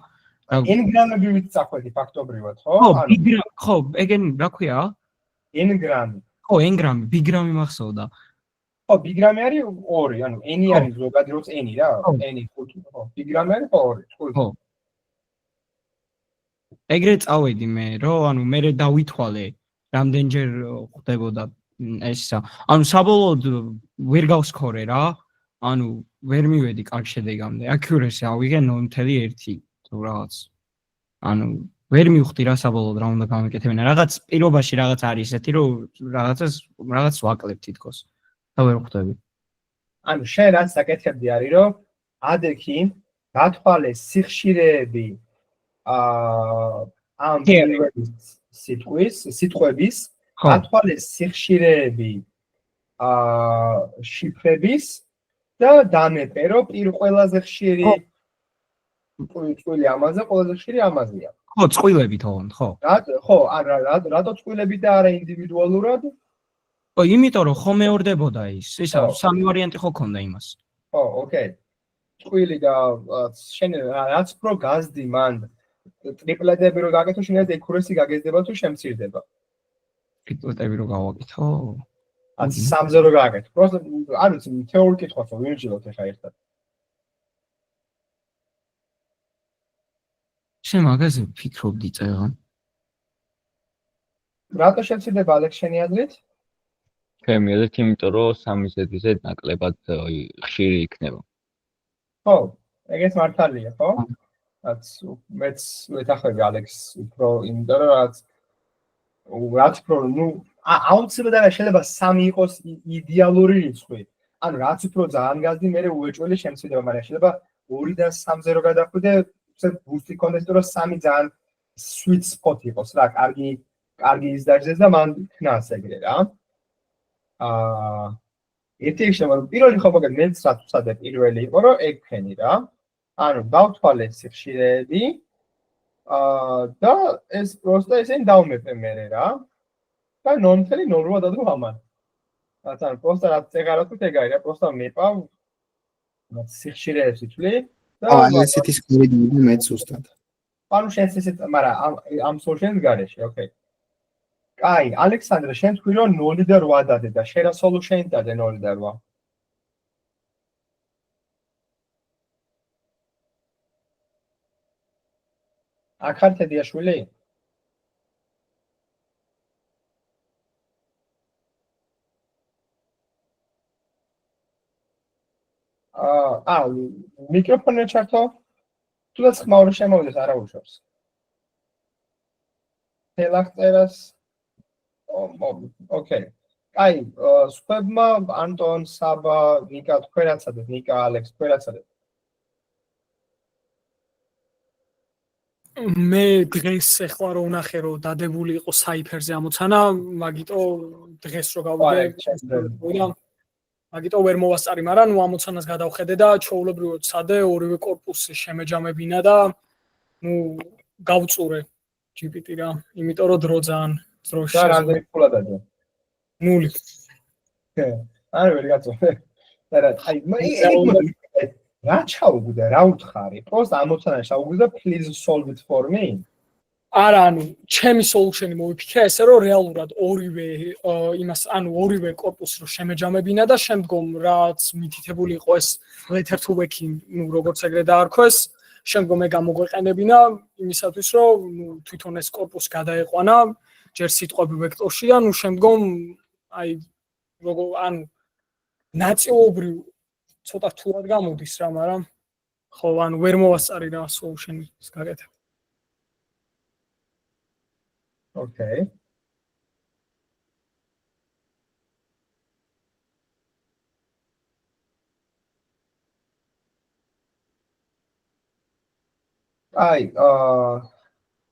n გრამები ვიცახვედი ფაქტობრივად, ხო? ხო, ეგენ რა ქვია? n გრამი. ხო, n გრამი, b გრამი მახსოვდა. ხო, b გრამი არის 2, n არის ზოგადად როც n რა, n 5, ხო, b გრამი არის 2, ხო. ეგრე წავედი მე, რომ მე დავითვალე, რამდენჯერ ხდებოდა ესა. საბოლოოდ ვერ გავსქორე რა. ვერ მივედი კარგ შედეგამდე. accuracy ავიღე 0.1 თუ რაღაც. ვერ მივხვდი რა საბოლოოდ რა უნდა გამეკეთებინა. რაღაც პირობაში რაღაც არის ესეთი, რომ რაღაც ვაკლებ თითქოს. და ვერ ხვდები. შენ რაც აკეთებდი არის, რომ ADK-ი გათვალე სიხშირეები ამ სიტყვების, გათვალე სიხშირეები შიფრების და დამეპერო ყველაზე ხშირი წვილი ამაზე, ყველაზე ხშირი ამაზეა. ხო, წვილებით ოღონდ, ხო. ხო, რატო წვილები და არა ინდივიდუალურად? ხო, იმიტომ რომ ხო მეორდებოდა ის. ისა სამი ვარიანტი ხო ქონდა იმას. ხო, ოკეი. წვილი და შენ რაც პრო გაზდი მან ტრიპლეტები რო გაკეთო, შენად accuracy გაგეზდება თუ შემცირდება? ტრიპლეტები რო გავაკეთო? სამზე რო გააკეთო. პროსტა არ ვიცი, თეორიულ კითხვას ვიმჯილოთ ახლა ერთად. შენ მაგაზე ვფიქრობდი წეგან. რატო შემცირდება ალექს შენი აზრით? ჩემი აზრით, იმიტომ რომ 3 ზედზე ნაკლებად ხშირი იქნება. ხო, ეგეც მართალია, ხო? რაც მეც ვეთახები ალექს უფრო იმიტომ რომ რაც უფრო აუცილებლად შეიძლება 3 იყოს იდეალური რიცხვი. ანუ რაც უფრო ძალიან გაზდი, მე უეჭველი შემცირდება, მაგრამ შეიძლება 2-დან 3-ზე რო გადახვიდე, ბუსტი კონდეს, რომ 3 ძალიან sweet spot იყოს რა, კარგი იზრდება და მან ქნას ეგრე რა. ერთი შემო პირველი ხო მაგალითად მეც რაც ვცადე პირველი იყო რომ ეგ ფენი რა. ანუ დავთვალე სიხშირეები და ეს პროსტა ისინი დავმეპე მე რა. და 0.08 დადო ამან. ანუ პროსტა რაც ეგარო თუ ეგარი რა, პროსტა მეპავ სიხშირეებს ითვლი და ესეთი სკორი მეც უსტად. ანუ შენს ესეთ, მაგრამ ამ სოლუშენს გარეშე, ოკეი. კაი, ალექსანდრე, შენ თქვი რომ 0.8 დადე და შენ რა სოლუშენი დადე 0.8? აკარტედიაშვილი? მიკროფონი ჩართო? თუნდაც ხმაური შემოვიდეს, არა უშავს. ელახწერას ოკეი. აი, სხვებმა ანტონ, საბა, ნიკა თქვენაცადეთ, ნიკა, ალექს თქვენაცადეთ. მე დღეს ეხლა რო ვნახე რომ დადებული იყო საიფერზე ამოცანა, მაგიტო დღეს რო გავიდე, მაგიტო ვერ მოვასწარი, მაგრამ ნუ ამოცანას გადავხედე და ჩაულებრივად ცადე, ორივე კორპუსი შემეჯამებინა და ნუ გავწურე GPT რა, იმიტომ რომ დრო ძალიან დროში. და რამდენი ფულა დადე? 0. არა ვერ გაწურე. და აი რა ჩაუგდა, რა უთხარი? პროსტ ამოცანა ჩაუგდა please solve it for me. არა, ანუ ჩემი solution-ი მოვიფიქრე ესე რომ რეალურად ორივე კორპუსი რო შემეჯამებინა და შემდგომ რაც მითითებული იყო ეს letter to working, ნუ როგორც ეგრე დაარქვეს, შემდგომ ეგ გამოგვეყენებინა იმისათვის რომ თვითონ ეს კორპუსი გადაეყვანა ჯერ სიტყვები ვექტორში და ნუ შემდგომ აი ანუ ნაწილობრივ ცოტა რთულად გამოდის რა, მაგრამ ხო, ანუ ვერ მოვასწარი რა solution-ის გაკეთება. Okay. აი,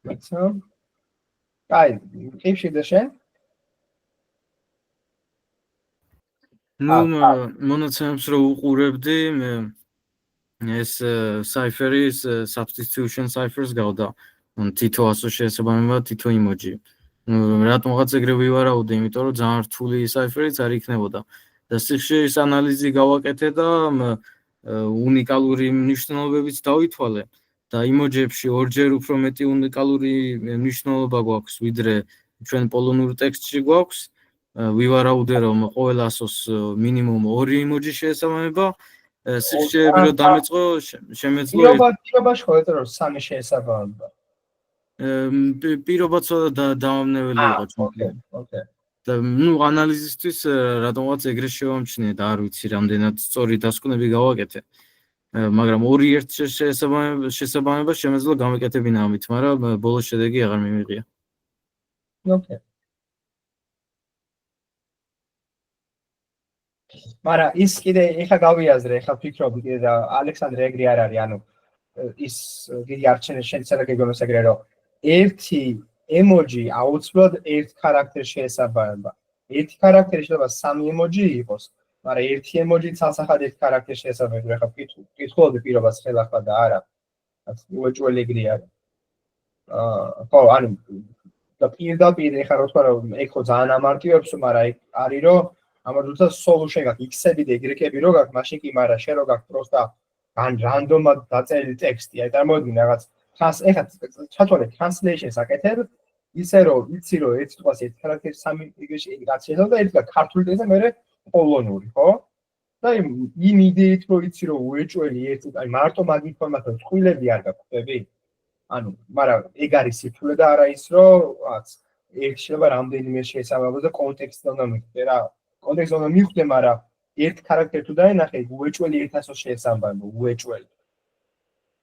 მიცემ. აი, ხიფში და შენ? ნუ მონაცემებს რო უყურებდი, მე ეს cipher-ის substitution ciphers გავდა. თითო ასო შესაბამება, თითო emoji. რატომღაც ეგრე ვივარაუდე, იმიტომ რომ ძალიან რთული cipher-იც არ იქნებოდა. და სიხშირის ანალიზი გავაკეთე და უნიკალური მნიშვნელობებიც დავითვალე. და emoji-ებში ორჯერ უფრო მეტი უნიკალური მნიშვნელობა გვაქვს, ვიდრე ჩვენ პოლონურ ტექსტში გვაქვს. ვივარაუდე, რომ ყოველ ასოს მინიმუმ 2 emoji შეესაბამება. სიხშირები რო დამეწყო, შემეძლო პირობაში ხო ეწერო 3 შეესაბამება. პირობაც დამამნეველი იყო ჩვენ. ოკეი. და ნუ ანალიზისთვის რატომღაც ეგრე შევამჩნიე და არ ვიცი რამდენად სწორი დასკვნები გავაკეთე. მაგრამ 2-1 შესაბამება შემეძლო გამეკეთებინა ამით, მაგრამ ბოლოს შედეგი აღარ მიმიღია. ოკეი. მაგრამ ის კიდე ეხა გავიაზრე, ეხა ფიქრობდი კიდე და ალექსანდრე ეგრე არ არის, ანუ ის დიდი არჩენის შეიძლება გეგონოს ეგრე რომ ერთი emoji აუცილებლად ერთ ხარაქტერს შეესაბამება. ერთი ხარაქტერი შეიძლება 3 emoji იყოს, მაგრამ ერთი emoji ცალსახად ერთ ხარაქტერს შეესაბამება. ეხა კითხულობდი პირობას ხელახლა და არა. რაც უეჭველი ეგრე არის. ხო, ანუ და პირდაპირ ეხა რო თქვა რომ ეგ ხო ძალიან ამარტივებს, მაგრამ ეგ არის რომ ამართუცა solution გაქვს x-ები და y-ები რო გაქვს, მაშინ კი მაგრამ შენ რო გაქვს პროსტა რანდომად დაწერილი ტექსტი, აი წარმოვიდგინე რაღაც ეხლა ჩათვალე translation-ს აკეთებ, ისე რომ იცი რომ ერთ სიტყვას ერთ ხარაქტერს 3 ეგრეში რაც შეიძლება და ერთი ქართული ტექსტი და მეორე პოლონური, ხო? და იმ იდეით რომ იცი რომ უეჭველი ერთი, აი მარტო მაგ ინფორმაციას წყვილები არ გაქვები? ანუ, მაგრამ ეგ არის სიფრთხილე და არა ის რომ რაღაც ერთ შეიძლება რამდენიმე შეესაბამება და კონტექსტი უნდა მივხვდე რა. კონტექსტი უნდა მივხვდე, მაგრამ ერთ ხარაქტერ თუ დაენახე, უეჭველი 1000 შეესაბამება, უეჭველი.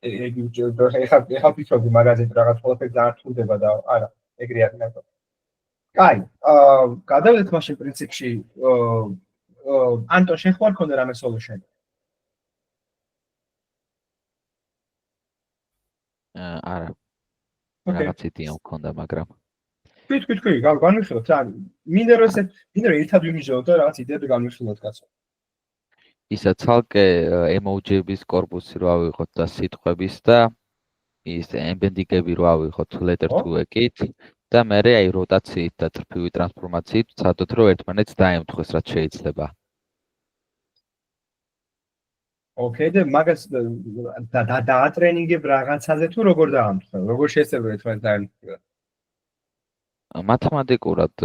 ეხლა ფიქრობდი მაგაზინი რაღაც ყველაფერი დაართულდება და არა, ეგრე არ ნახო. კაი, გადავიდეთ მაშინ პრინციპში, ანტონ შენ ხარ ქონდა რამე solution? არა, ოკეი. რაღაც იდეა მქონდა, მაგრამ თქვი, განვიხილოთ რა. მინდა რომ ერთად ვიმიჟოთ და რაღაც იდეები განვიხილოთ კაცო. ისა ცალკე ემოჯების კორპუსი რო ავიღოთ და სიტყვების და ის ემბენდინგები რო ავიღოთ letter to a-ით და მერე აი როტაციით და ტრფივი ტრანსფორმაციით ვცადოთ რომ ერთმანეთს დაემთხვეს რაც შეიძლება. ოკეი, და მაგას დაატრენინგებ რაღაცაზე თუ როგორ დაამთხო? როგორ შესაძლოა ერთმანეთს დაემთხვიოთ? მათემატიკურად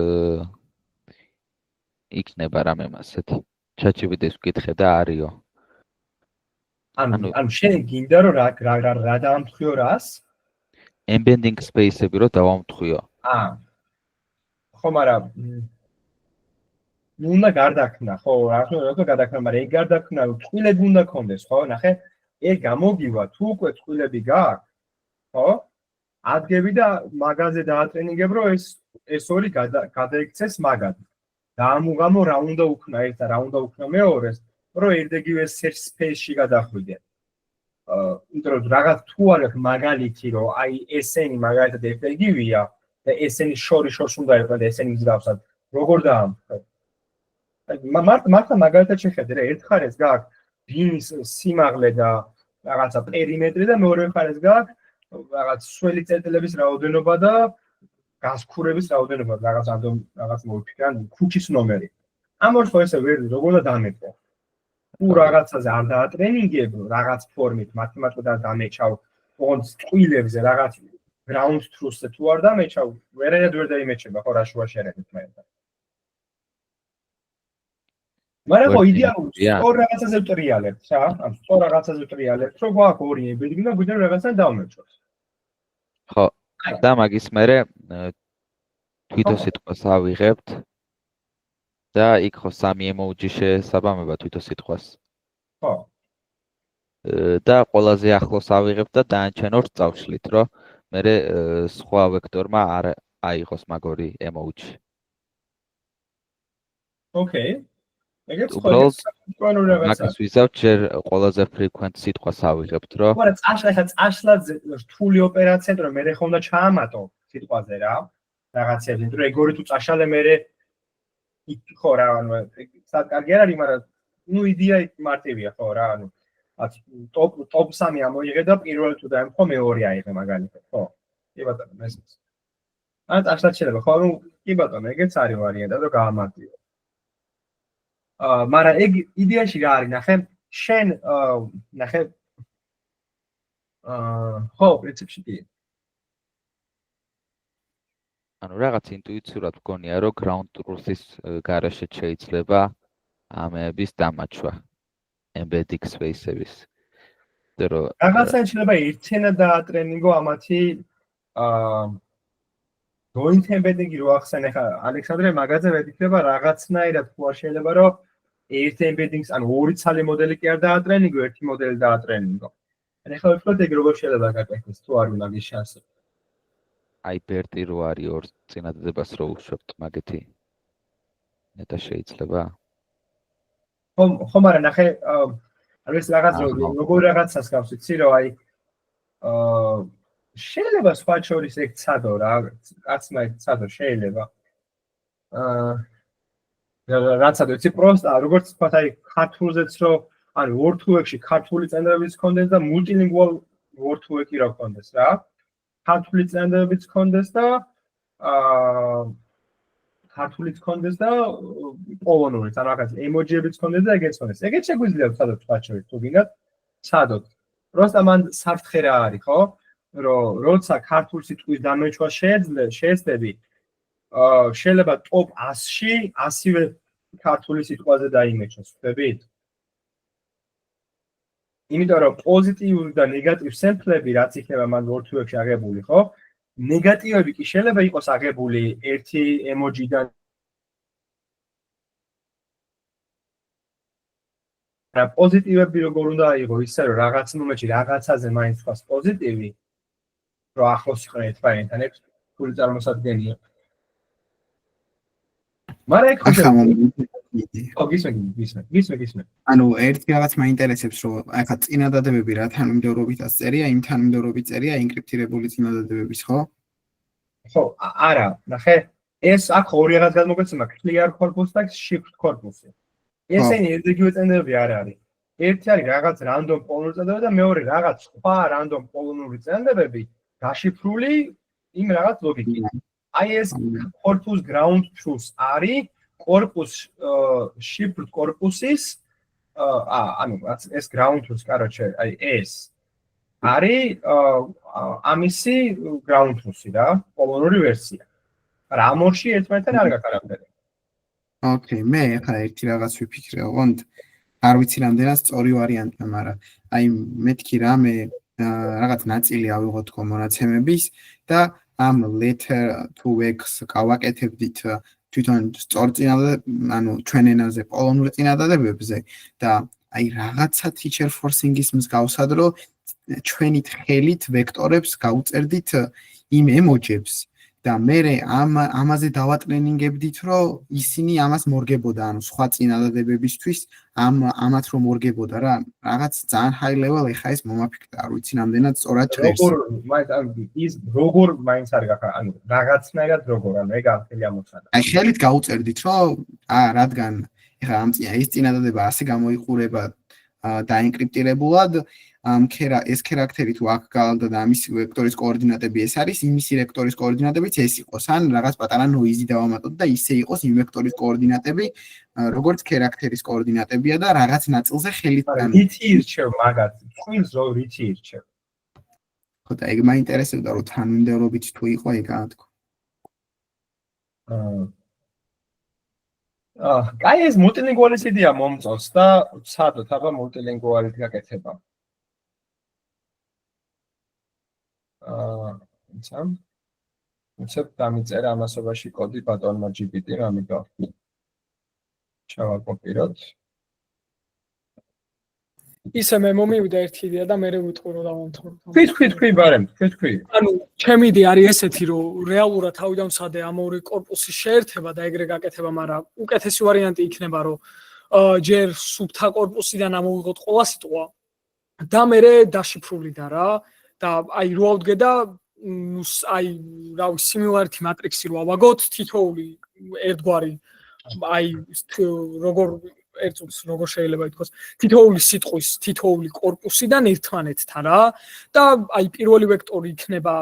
იქნება რამე მასეთი. ChatGPT-ს ვკითხე და არისო. ანუ შენ გინდა რომ რა დაამთხიო რას? Embedding space-ები რო დავამთხვიო. ხო, მაგრამ უნდა გარდაქმნა, ხო, რა თქმა გადაქმნა, მაგრამ ეგ გარდაქმნა წყვილები უნდა კონდეს, ხო? ნახე, ეგ გამოგივა, თუ უკვე წყვილები გაქვს, ხო? ადგები და მაგაზე დაატრენინგებ, რომ ეს ორი გადაიქცეს მაგად. და ამუგამო რა უნდა უქნა ერთ და რა უნდა უქნა მეორეს, რომ ერთგივე search space-ში გადახვიდე. იმიტომ რომ რაღაც თუ არ აქვს მაგალითი, რომ აი ესენი მაგალითად ერთგივეა და ესენი შორს უნდა იყოს და ესენი მსგავსად, როგორ დაამთხო? მართლა მაგალითად შეხედე რა, ერთ ხარეს გაქვს ბინის სიმაღლე და რაღაცა პერიმეტრი და მეორე ხარეს გაქვს რაღაც სველი წერტილების რაოდენობა და გასქურების რაოდენობა, რაღაც მოვიფიქრე, ქუჩის ნომერი. ამ ორს ხო ესე ვერ როგორ და დამეწყო? თუ რაღაცაზე არ დაატრენინგებ, რაღაც ფორმით მათემატიკურად დამეჩავ, ოღონდ წყვილებზე რაღაც ground truth-ზე თუ არ დამეჩავ, ვერანაირად ვერ დაიმეჩება ხო რა შუა შერედით მეერთა. მაგრამ ხო იდეალურად სწორ რაღაცაზე ვტრიალებთ, რა? ან სწორ რაღაცაზე ვტრიალებთ, რომ გვაქვს ორი ემბედინგი და გვინდა რაღაცა დავმეჩვას. ხო, და მაგის მერე თვითოსიტყვას ავიღებთ და იქ ხო სამი ემოჯი შესაბამება თვითოსიტყვას. ხო. და ყველაზე ახლოს ავიღებთ და დანარჩენ ორს წავშლით, რომ მერე სხვა ვექტორმა არ აიღოს მაგორი ემოჯი. ოკეი. ეგეც ხო მაგას ვიზავთ, ჯერ ყველაზე frequent სიტყვას ავიღებთ, რომ მაგრამ წაშლა რთული ოპერაცია, რომ მე ხომ უნდა ჩაამატო სიტყვაზე რა. რაღაცები, რომ ეგორი თუ წაშალე მე ხო რა, ანუ სად კარგი არ არის, მაგრამ ნუ იდეა მარტივია ხო რა, ანუ ტოპ 3 ამოიღე და პირველი თუ დაემთხვა მეორე აიღე მაგალითად, ხო? კი ბატონო, მესმის. ან წაშლა შეიძლება, ხო, ანუ კი ბატონო, ეგეც არის ვარიანტი, რომ გაამარტივო. მაგრამ ეგ იდეაში რა არის, ნახე, შენ ნახე ხო, პრინციპში კი. ანუ რაღაც ინტუიციურად მგონია, რომ ground truth-ის გარეშე შეიძლება ამების დამაჩვა embedding space-ების. რაღაცა შეიძლება ერთენა დაატრენინგო ამათი joint embedding-ი რო ახსენე ხა ალექსანდრე მაგაზე ვეთქება რაღაცნაირად თუ არ შეიძლება რომ ერთ embedding-ს ან ორი ცალი მოდელი კი არ დაატრენინგო, ერთი მოდელი დაატრენინგო. ან ეხლა ვთქვათ ეგ როგორ შეიძლება გაკეთდეს თუ არ უნდა ის შანსი. აი ბერტი რო არის ორ წინადადებას რო უშვებთ მაგეთი ნეტა შეიძლება? ხო, მაგრამ ნახე, არ ვიცი რაღაც როგორ რაღაცას გავს იცი რომ აი შეიძლება სხვა შორის ეგ ცადო რა, კაცმა ეგ ცადო შეიძლება. რაცადო იცი პროსტა, როგორც თქვათ აი ქართულზეც რო ანუ word2-ში ქართული წენდებიც კონდეს და multilingual word2-ი რა კონდეს რა. ქართული წენდებიც კონდეს და ქართულიც კონდეს და პოლონურიც, ანუ რაღაც ემოჯიებიც კონდეს და ეგეც კონდეს. ეგეც შეგვიძლია ვცადოთ სხვა შორის, თუ გინდათ, ვცადოთ. პროსტა მან საფრთხე რა არის, ხო? რომ როცა ქართულ სიტყვის დამეჩვა შეეძლები, შეიძლება ტოპ 100-ში 100-ვე ქართული სიტყვაზე დაიმეჩოს, ხვდებით? იმიტომ რომ პოზიტიური და ნეგატივი სემპლები რაც იქნება მან word2-ში აღებული, ხო? ნეგატივები კი შეიძლება იყოს აღებული ერთი ემოჯიდან რა პოზიტივები როგორ უნდა აიღო ისე რომ რაღაც მომენტში რაღაცაზე მაინც თქვას პოზიტივი რომ ახლოს იყვნენ ერთმანეთთან ეს ფული წარმოსადგენია მაგრამ ეგ ახლა გისმენ ანუ ერთი რაღაც მაინტერესებს რომ ახლა წინადადებები რა თანმიმდევრობითაც წერია იმ თანმიმდევრობით წერია ენკრიპტირებული წინადადებების ხო ხო არა ნახე ეს აქ ორი რაღაც გადმოგეცემა clear corpus და shift corpus ესენი იგივე წინადადებები არ არის ერთი არის რაღაც random პოლონური წინადადებები და მეორე რაღაც სხვა random პოლონური წინადადებები დაშიფრული იმ რაღაც ლოგიკით აი ეს corpus ground truth არის corpus shift corpus-ის ანუ ეს ground truth короче აი ეს არის ამისი ground truth-ი რა პოლონური ვერსია რა ამორში ერთმანეთთან არ გაკარაბდება ოკეი მე ახლა ერთი რაღაც ვიფიქრე ოღონდ არ ვიცი რამდენად სწორი ვარიანტია მაგრამ აი მეთქი რამე რაღაც ნაწილი ავიღოთ თქო მონაცემების და ამ letter to x გავაკეთებდით თვითონ სწორ წინადადებებზე ანუ ჩვენ ენაზე პოლონური წინადადებებზე და აი რაღაცა teacher forcing-ის მსგავსად რომ ჩვენით ხელით ვექტორებს გაუწერდით იმ ემოჯებს და მე ამაზე დავატრენინგებდით რომ ისინი ამას მორგებოდა ანუ სხვა წინადადებებისთვის ამათ რომ მორგებოდა რა რაღაც ძალიან high level ეხა ეს მომაფიქრდა არ ვიცი რამდენად სწორად ჭრებს როგორ მაინც არ გახარ ანუ რაღაცნაირად როგორ ანუ ეგ ახალი ამოცანა აი ხელით გაუწერდით რომ რადგან ეხა ეს წინადადება ასე გამოიყურება დაენკრიპტირებულად ეს ქერაქტერი თუ აქ გავალდა და ამის ვექტორის კოორდინატები ეს არის იმისი ვექტორის კოორდინატებიც ეს იყოს ან რაღაც პატარა noise-ი დავამატოთ და ისე იყოს იმ ვექტორის კოორდინატები როგორც ქერაქტერის კოორდინატებია და რაღაც ნაწილზე ხელით რითი ირჩევ მაგათ თქვენს რო რითი ირჩევ ხო და ეგ მაინტერესებდა რომ თანმიმდევრობით თუ იყო ეგაა თქო კაი ეს multilingualis იდეა მომწონს და ვცადოთ აბა multilingualit გაკეთება ვცებ დამიწერა ამასობაში კოდი ბატონმა GPT-მა ამიტომ ჩავაკოპიროთ ისე მე მომივიდა ერთი იდეა და მე ვიტყვი რომ დავამთავრებ. თქვი ბარემ, თქვი. ანუ ჩემი იდეა არის ესეთი რომ რეალურად თავიდან ვსადე ამ ორი корпуსის შეერთება და ეგრე გაკეთება, მაგრამ უკეთესი ვარიანტი იქნება რომ ჯერ სუბთა корпуსიდან ამოვიღოთ ყველა სიტყვა და მე დაშიფრულიდან რა და აი რო ავდგე და აი რავი სიმილარითი მატრიქსი რო ავაგოთ თითოეული ერთგვარი აი როგორ ერთს როგორ შეიძლება ითქვას თითოეული სიტყვის თითოეული корпуსიდან ერთმანეთთან რა და აი პირველი ვექტორი იქნება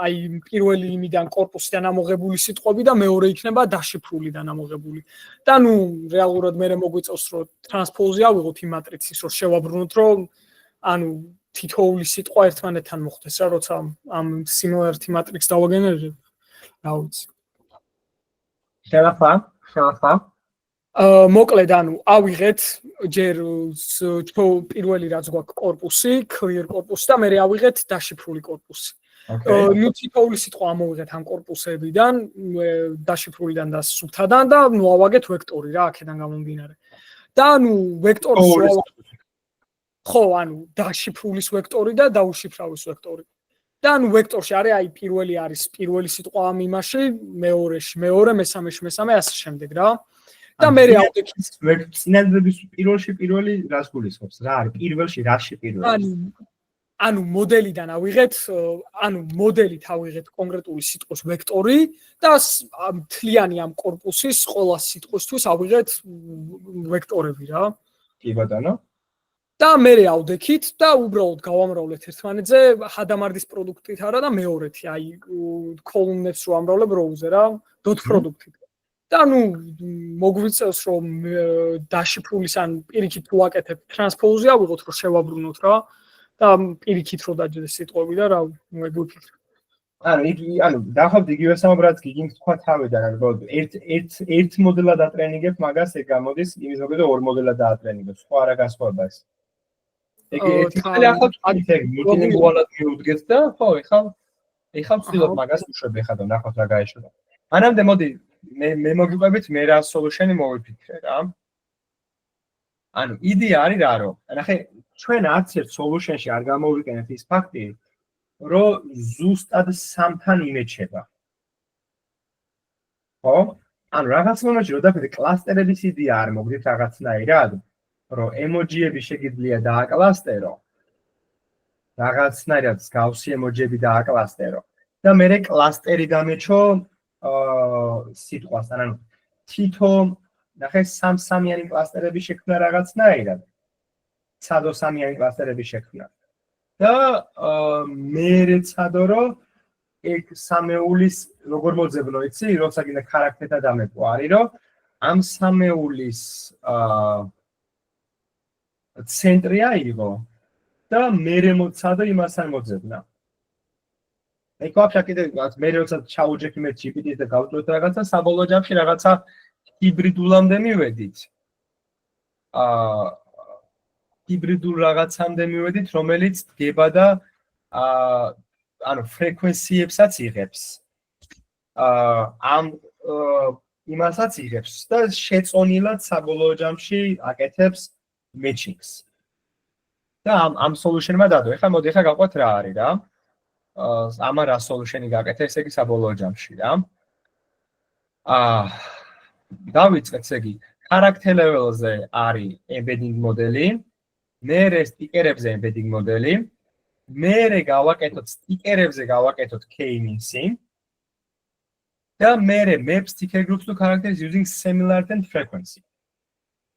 აი პირველი იმიდან корпуსიდან ამოღებული სიტყვები და მეორე იქნება დაშიფრულიდან ამოღებული და ნუ რეალურად მე მოგვიწევს რომ ტრანსპოზი ავიღოთ იმ მატრიცის რომ შევაბრუნოთ რომ ანუ თითოეული სიტყვა ერთმანეთთან მოხდეს რა როცა ამ similarity matrix დავაგენერებ რა ვიცი შევახვა მოკლედ ანუ ავიღეთ ჯერ პირველი რაც გვაქვს корпуსი clear корпуსი და მე ავიღეთ დაშიფრული корпуსი ნუ თითოეული სიტყვა ამოვიღეთ ამ корпуსებიდან დაშიფრულიდან და სუბთადან და ნუ ავაგეთ ვექტორი რა აქედან გამომდინარე და ნუ ვექტორის ხო, ანუ დაშიფრულის ვექტორი და დაუშიფრავის ვექტორი. და ანუ ვექტორში არის აი პირველი არის პირველი სიტყვა ამ იმაში, მეორეში მეორე, მესამეში მესამე, ასე შემდეგ რა. და მე ავდექით წინადადების პირველი რას გულისხმობს? რა არის პირველში რაში პირველი? ანუ მოდელიდან ავიღეთ, ანუ მოდელით ავიღეთ კონკრეტული სიტყვის ვექტორი და მთლიანი ამ корпуსის ყველა სიტყვისთვის ავიღეთ ვექტორები რა. კი ბატონო. და მე ავდექით და უბრალოდ გავამრავლეთ ერთმანეთზე ჰადამარდის პროდუქტით არა და მეორეთი აი კოლუმნებს რო ამრავლებ როუზე რა dot პროდუქტით და ნუ მოგვიწევს რომ დაშიფრულის ან პირიქით თუ აკეთებ ტრანსპოზი ავიღოთ რომ შევაბრუნოთ რა და პირიქით რო დაჯდეს სიტყვები და რა მეგვიფიქრე ანუ დავხავთ იგივე სამობრად გიგინგ თქვა თავიდან ანუ ერთ მოდელად ატრენინგებ მაგას ეგ გამოდის იმის მოგედო ორ მოდელად დაატრენინგებ სხვა რა განსხვავება ეს ეგ ერთი ახლა თქვით multilingual-ად მივუდგეთ და ხო ეხლა ვცდილობ მაგას უშვებ ეხლა და ნახოთ რა გაეშვა მანამდე მოდი მე მოგიყვებით მე რა solution-ი მოვიფიქრე რა ანუ იდეა არის რა, რომ ნახე, ჩვენ არც ერთ solution-ში არ გამოვიყენებთ ის ფაქტი, რომ ზუსტად სამთან იმეჩება. ხო? ანუ რაღაც მომენტში რომ დაგვიდე კლასტერების იდეა არ მოგდით რაღაცნაირად, რომ ემოჯიები შეგიძლია დააკლასტერო. რაღაცნაირად გავსი ემოჯიები დააკლასტერო. და მე კლასტერი გამეჩო სიტყვასთან, ანუ თითო ნახე სამ-სამიანი კლასტერები შექმნა რაღაცნაირად. სადო-სამიანი კლასტერები შექმნა. და მე ცადო რომ ეგ სამეულის როგორ მოძებნო, იცი, როცა გინდა ქარაქტერთა დამეპო არის, რომ ამ სამეულის ცენტრი აიღო და მე მოცადო იმას არ მოძებნა. ეგ ვაფშე კიდე მე როცა ჩაუჯექი მე GPT-ს და გავწვევთ რაღაცა, საბოლოო ჯამში რაღაცა ჰიბრიდულამდე მივედით. ჰიბრიდულ რაღაცამდე მივედით, რომელიც დგება და ანუ ფრეკვენციებსაც იღებს. ამ იმასაც იღებს და შეწონილად საბოლოო ჯამში აკეთებს matching-ს. და ამ solution-მა დადო. ეხლა მოდი ეხლა გავყვეთ რა არის რა. ამა რა solution-ი გაკეთე, ესე იგი საბოლოო ჯამში რა. დავიწყეთ ესე იგი character level-ზე არის embedding მოდელი, მერე სტიკერებზე embedding მოდელი, მერე გავაკეთოთ სტიკერებზე გავაკეთოთ k-means-ი და მერე map sticker groups to characters using similarity and frequency.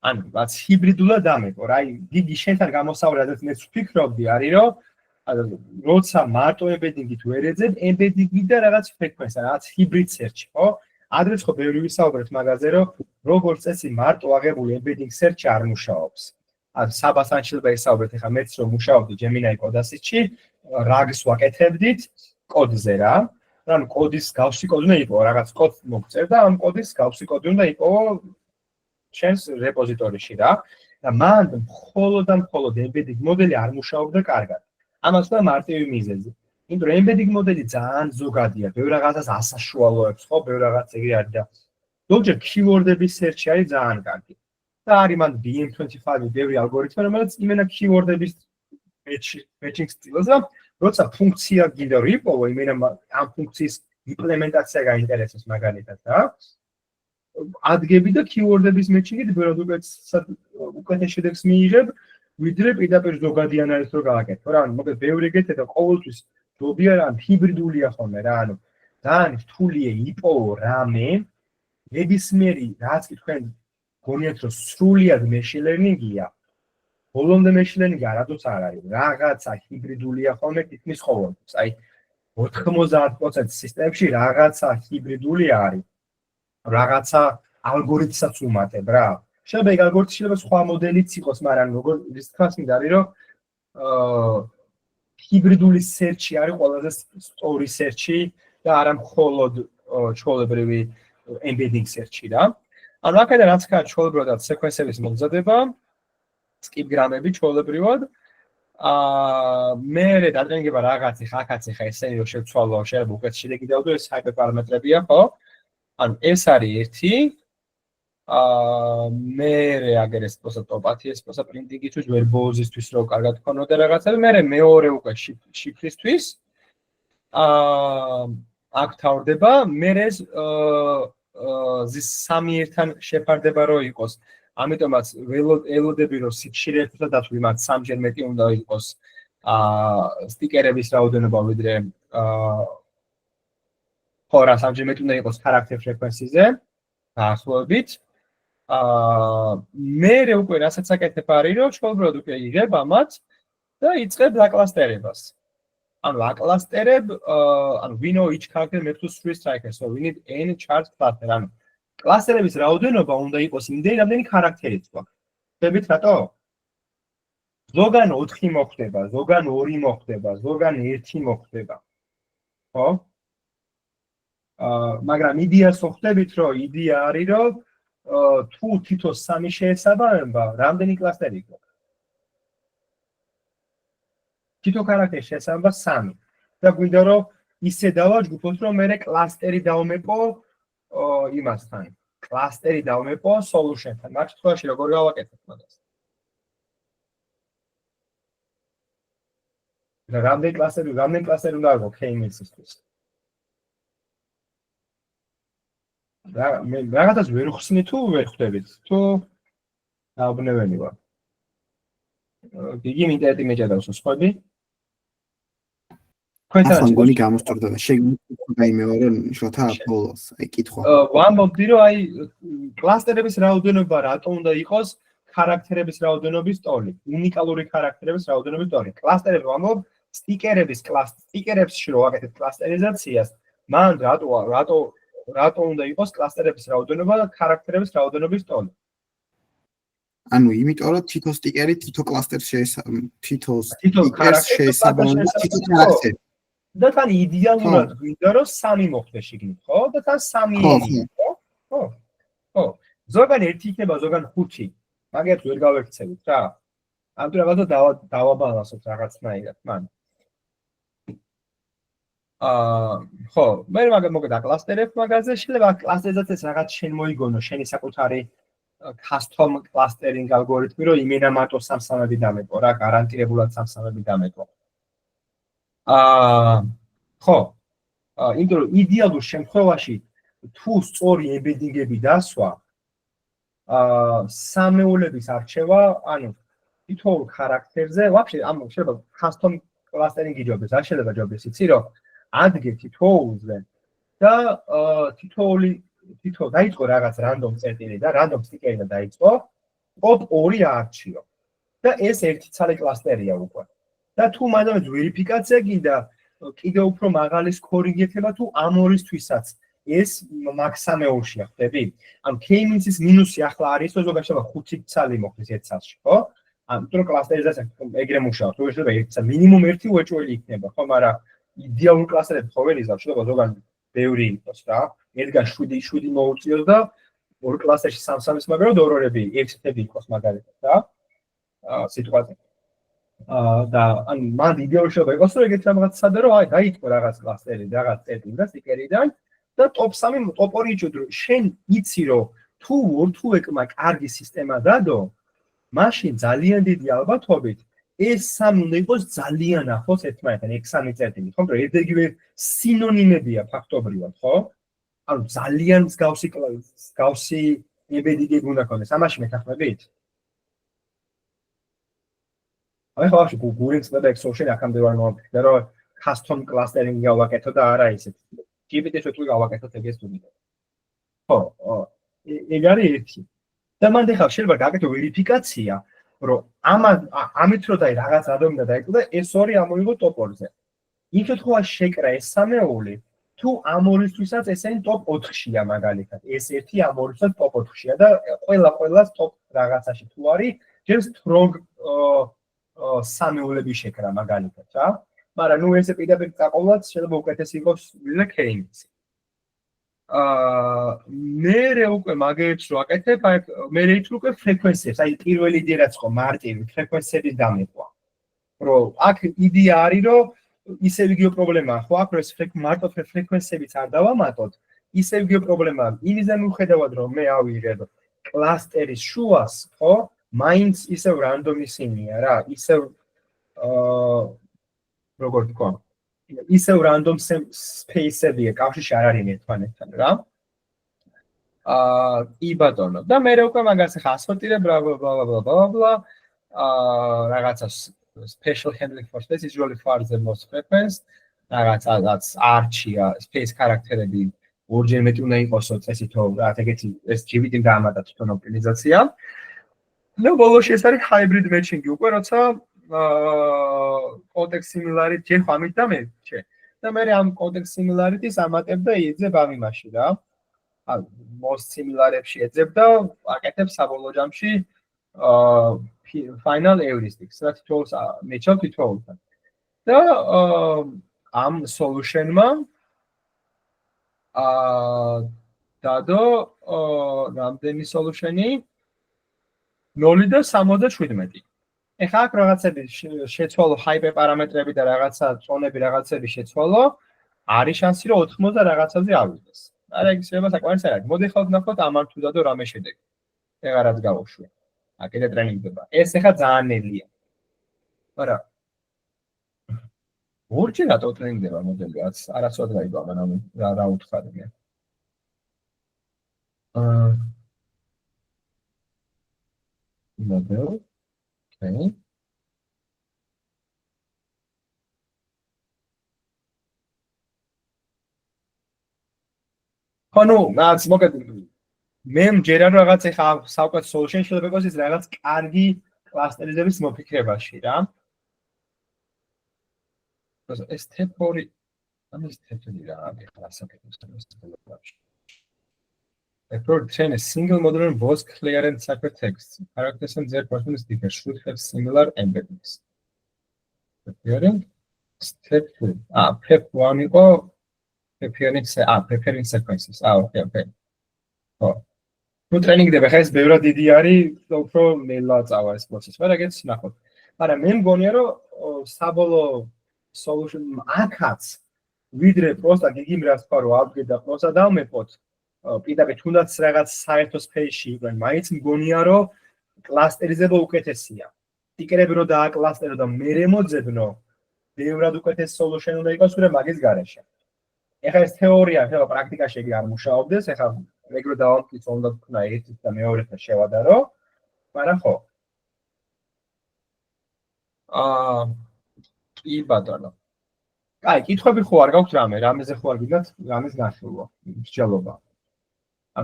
ანუ რაც ჰიბრიდულად დამეპო რა, გიგი შენთან გამოსავალ რადგან მეც ვფიქრობდი არის რომ როცა მარტო embedding-ით ვერ ეძებ embedding-ი და რაღაც frequency, რაღაც hybrid search, ხო? ადრეც ხო ბევრი ვისაუბრეთ მაგაზე რომ როგორც წესი მარტო აღებული embedding search არ მუშაობს. ან საბასთან შეიძლება ისაუბრეთ, ეხლა მეც რომ მუშაობდი Gemini Codasys-ში, RAG-ს ვაკეთებდით კოდზე რა. ანუ კოდის გავსი კოდი უნდა იყო, რაღაც კოდს მოგწერ და ამ კოდის გავსი კოდი უნდა იყო შენს რეპოზიტორიში რა. და მან მხოლოდ და მხოლოდ embedding მოდელი არ მუშაობდა კარგად. ამას და მარტივი მიზეზი. იმიტომ რომ embedding მოდელი ძალიან ზოგადია, ბევრ რაღაცას ასაშუალოებს, ხო, ბევრ რაღაც ეგრე არის და ზოგჯერ keyword-ების search-ი არის ძალიან კარგი. და არის მან BM25 ბევრი ალგორითმი, რომელიც იმენა keyword-ების matching სტილზე, როცა ფუნქცია გინდა რომ იპოვო, იმენა ამ ფუნქციის იმპლემენტაცია გაინტერესებს მაგალითად რა. ადგები და keyword-ების matching-ით ბევრად უკეთეს შედეგს მიიღებ, ვიდრე პირდაპირ ზოგადი ანალიზს რო გავაკეთო რა. ანუ მოკლედ ბევრი ეგეთი და ყოველთვის ჯობია რა, ჰიბრიდულია ხოლმე რა. ანუ ძალიან რთულია იპოვო რამე, ნებისმიერი რაც კი თქვენ გონიათ რომ სრულიად machine learning-ია. ბოლომდე machine learning არადოს არ არის. რაღაცა ჰიბრიდულია ხოლმე თითქმის ყოველთვის. აი 90% სისტემებში რაღაცა ჰიბრიდული არის. რაღაცა ალგორითმსაც უმატებ რა. შეიძლება ეგ ალგორითმი შეიძლება სხვა მოდელიც იყოს, მაგრამ როგორ ის თქვას მინდა არის რომ ჰიბრიდული search-ი არის ყველაზე სწორი search-ი და არა მხოლოდ ჩვეულებრივი embedding search-ი რა. ანუ აქედან რაც ხარ ჩვეულებრივად სეკვენსების მომზადება, skip გრამები ჩვეულებრივად. მერე დატრენინგება რაღაცი ხახაც ხა ესენი რომ შევცვალო, შეიძლება უკეთ შედეგი დავდო, ეს hyper პარამეტრებია, ხო? ანუ ეს არის ერთი. მერე აგერ ეს პროსა ტოპათი ეს პროსა პრინტინგი თუ ვერბოზისთვის რო კარგად ქონოდა რაღაცები, მერე მეორე უკვე შიფრისთვის. აქ თავდება, მერე ზის სამი ერთთან შეფარდება რო იყოს. ამიტომაც ველოდები რომ სიხშირეებთან და დათვლი მათ სამჯერ მეტი უნდა იყოს სტიკერების რაოდენობა ვიდრე ხო რა სამჯერ მეტი უნდა იყოს character frequency-ზე დაახლოებით. მერე უკვე რასაც აკეთებ არის რომ ჩვეულებრივად უკვე იღებ ამათ და იწყებ დაკლასტერებას. ანუ აკლასტერებ, ანუ we know each character maps to 3 strikers, so we need n chart cluster. ანუ კლასტერების რაოდენობა უნდა იყოს იმდენი, რამდენი ქარაქტერიც გვაქვს. ხდებით რატო? ზოგან 4 მოხდება, ზოგან 2 მოხდება, ზოგან 1 მოხდება. ხო? მაგრამ იდეას ხდებით, რომ იდეა არის, რომ თუ თითო 3 შეესაბამება, რამდენი კლასტერი გვაქვს? თითო ქარაქტერი შეესაბამება 3. და გვინდა რომ ისე დავაჯგუფოთ, რომ მე კლასტერი დავმეპო იმასთან. კლასტერი დავმეპო solution-თან. მაგ შემთხვევაში როგორ გავაკეთებ მაგას? რამდენი კლასტერი უნდა აიღო K-Means-ისთვის? მე რაღაცას ვერ ხსნი თუ ვერ ხვდებით? თუ დააბნეველი ვარ. გიგი მინტერნეტი მეჭედავს სხვები? ახლა მგონი გამოსწორდა და შეგვიძლია იმეორო შოთა ბოლოს, აი კითხვა. ვამბობდი რომ აი კლასტერების რაოდენობა რატომ უნდა იყოს ქარაქტერების რაოდენობის ტოლი, უნიკალური ქარაქტერების რაოდენობის ტოლი. კლასტერები ვამბობ სტიკერებში რო ვაკეთებ კლასტერიზაციას, მან რატო უნდა იყოს კლასტერების რაოდენობა და ქარაქტერების რაოდენობის ტოლი. ანუ იმიტომ რომ თითო სტიკერი თითო კლასტერს შეესაბამება თითო ქარაქტერი. და თან იდეალურად გვინდა რომ 3 მოხდეს შიგნით, ხო? და თან 3 ენია, ხო? ხო. ზოგან 1 იქნება, ზოგან 5. მაგათ ვერ გავექცევით რა. ამ რაღაცა დავაბალანსოთ რაღაცნაირად, მან. ხო, მე მოგდა კლასტერებ მაგაზე, შეიძლება კლასტერიზაციას რაღაც შენ მოიგონო, შენი საკუთარი custom clustering algoritmi, რომ იმენა მარტო 3-3-ები დამეყო რა, გარანტირებულად 3-3-ები დამეყო. ხო. იმიტომ რომ იდეალურ შემთხვევაში თუ სწორი embedding-ები დასვა, სამეულების არჩევა, ანუ თითოეულ ქარაქტერზე, ვაფშე ამ შეიძლება custom clustering იჯობდეს, არ შეიძლება ჯობდეს, იცი რომ ადგე თითოეულზე და თითო დაიწყო რაღაც random წერტილი და random sticker და დაიწყო, top 2 აარჩიო. და ეს ერთი ცალი კლასტერია უკვე. და თუ მანდ ვერიფიკაცია გინდა, კიდევ უფრო მაღალი სკორი გექნება თუ ამ ორისთვისაც ეს მაქსამეულშია ხდები. ან K-Means-ის მინუსი ახლა არის, რომ ზოგადად 5 ცალი მოხდეს ერთ წელში, ხო? ანუ კლასტერიზაცია ეგრე მუშაობს, თუ შეიძლება ერთ წელს მინიმუმ 1 უეჭველი იქნება, ხო, მაგრამ იდეალურ კლასტერებს ხო ვერ იზავს, შეიძლება ზოგან ბევრი იყოს რა. ერთგან 7 მოუწიოს და ორ კლასტერში 3-3-ის მაგრამ ორ-ორები, ერთ-ერთი იყოს მაგალითად რა. სიტუაცია. და ან მან იდეალურად შეიძლება იყოს, რომ ეგეთ რაღაც სადა რომ აი დაიწყო რაღაც კლასტერი, რაღაც წერტილი და სტიკერიდან და top 3, top 2 იჭუდრო. შენ იცი რომ თუ ორთუეკმა კარგი სისტემა დადო, მაშინ ძალიან დიდი ალბათობით ეს 3 უნდა იყოს ძალიან ახლოს ერთმანეთთან, 6-3 წერტილი, ხო? რომ ერთ-ერთი სინონიმებია ფაქტობრივად, ხო? ანუ ძალიან მსგავსი embedding-ები უნდა ქონდეს. ამაში მეთანხმებით? აი ხო, გურინს და Excel-ში აქამდე ვარ მომფიქრე, რომ custom clustering-ი გავაკეთო და არა ისეთ. GPT-ში თუ გავაკეთოთ ეგ ეს თუნდაც. ხო, ეგ არის ერთი. და მანდ ახლა შეიძლება გაკეთო ვერიფიკაცია, რომ ამით რო დაი რაღაც ადამიანი დაიწყო და ეს ორი ამოიღო top 2-ზე. იმ შემთხვევაში შეკრა ეს სამეული, თუ ამ ორისთვისაც ესენი top 4-შია მაგალითად. ეს ერთი ამ ორისთვისაც top 4-შია და ყველას top რაღაცაში თუ არის, ჯერ strong სამეულები შეკრა მაგალითად, რა. მაგრამ ნუ ესე პირდაპირ გაყოლად შეიძლება უკეთესი იყოს ვიდრე K-Means. მე უკვე მაგერებს რო აკეთებ, აი მე რეიტ უკვე ფრეკვენციებს, აი პირველი იდეა რაც ხო მარტივი ფრეკვენციების დამეყვა. რომ აქ იდეა არის, რომ ისევ იგივე პრობლემაა, ხო, აქ რო ეს მარტო ფრეკვენციებიც არ დავამატოთ, ისევ იგივე პრობლემაა. იმის მიუხედავად, რომ მე ავიღებ კლასტერის შუას, ხო, მაინც ისევ რანდომისინია რა, ისევ როგორ თქვა, ისევ random space-ებია, კავშირში არ არის ერთმანეთთან რა. კი ბატონო. და მე უკვე მაგას ახლა ასორტირებ bla რაღაცა special handling for space usually for the most frequency რაღაცაც archi-ა space character-ები ორჯერ მეტი უნდა იყოსო წესითო რა ეგეთი ეს GPT-მ დაამატა თვითონ ოპტიმიზაცია. და ბოლოში ეს არის hybrid matching-ი უკვე როცა context similarity ჯერ ხამით და მე ჩე. და მე ამ context similarity-ს ამატებ და იძებ ამ იმაში რა. ანუ most similar-ებში ეძებ და აკეთებ საბოლოო ჯამში final heuristics, რა თითოეულს მეჩავ თითოეულთან. და ამ solution-მა დადო რამდენი solution-ი 0 და 77. ეხლა აქ რაღაცები შეცვალო hyper პარამეტრები და რაღაცა წონები რაღაცები შეცვალო, არის შანსი რომ 80 რაღაცაზე ავიდეს. არა ეგ შეიძლება საკმაოდ არ არის. მოდი ხალხ ნახოთ ამან თუ დადო რამე შედეგი. ეგარაც გავუშვი. აქ კიდე ტრენინგდება. ეს ეხლა ძალიან ნელია. მაგრამ ორჯერ რატო ტრენინგდება მოდელი, არასოდეს გაიგო, მაგრამ რა უთხარი მე. მოდელ. Okay. ანუ რაც მოგეთ მე მჯერა რომ რაღაც ეხა საუკეთესო solution შეიძლება იყოს ის რაღაც კარგი კლასტერიზების მოფიქრებაში რა. ეს თეფორი ამის თეფორი რა ეხლა საკეთებს. For train a single model both clear and separate texts. Characters and their personal stickers should have similar embeddings. Preparing step 2. Prep 1 იყო preparing sequences. Okay. ნუ ტრენინგდება ხა ეს ბევრად დიდი არის, უფრო მელა წავა ეს პროცესი. მაგრამ ნახოთ. მაგრამ მე მგონია რომ საბოლოო solution აქაც ვიდრე პროსტა გიგიმრას თქვა რომ ავდგეთ და პროსტა დავმეყოთ. პირდაპირ თუნდაც რაღაც საერთო space-ში იყვნენ, მაინც მგონია რომ კლასტერიზება უკეთესია. ტიკერები რო დააკლასტერო და მერე მოძებნო, ბევრად უკეთეს solution უნდა იყოს ვიდრე მაგის გარეშე. ეხლა ეს თეორია, ხება პრაქტიკაში იგი არ მუშაობდეს, ეხლა ეგრო დავამტკიცო, უნდა თქვა ერთით და მეორეთან შევადარო, მაგრამ ხო. კი ბატონო. კაი, კითხვები ხო არ გაქვთ რამეზე ხო არ გინდათ, რამეს განხილვა, მსჯელობა.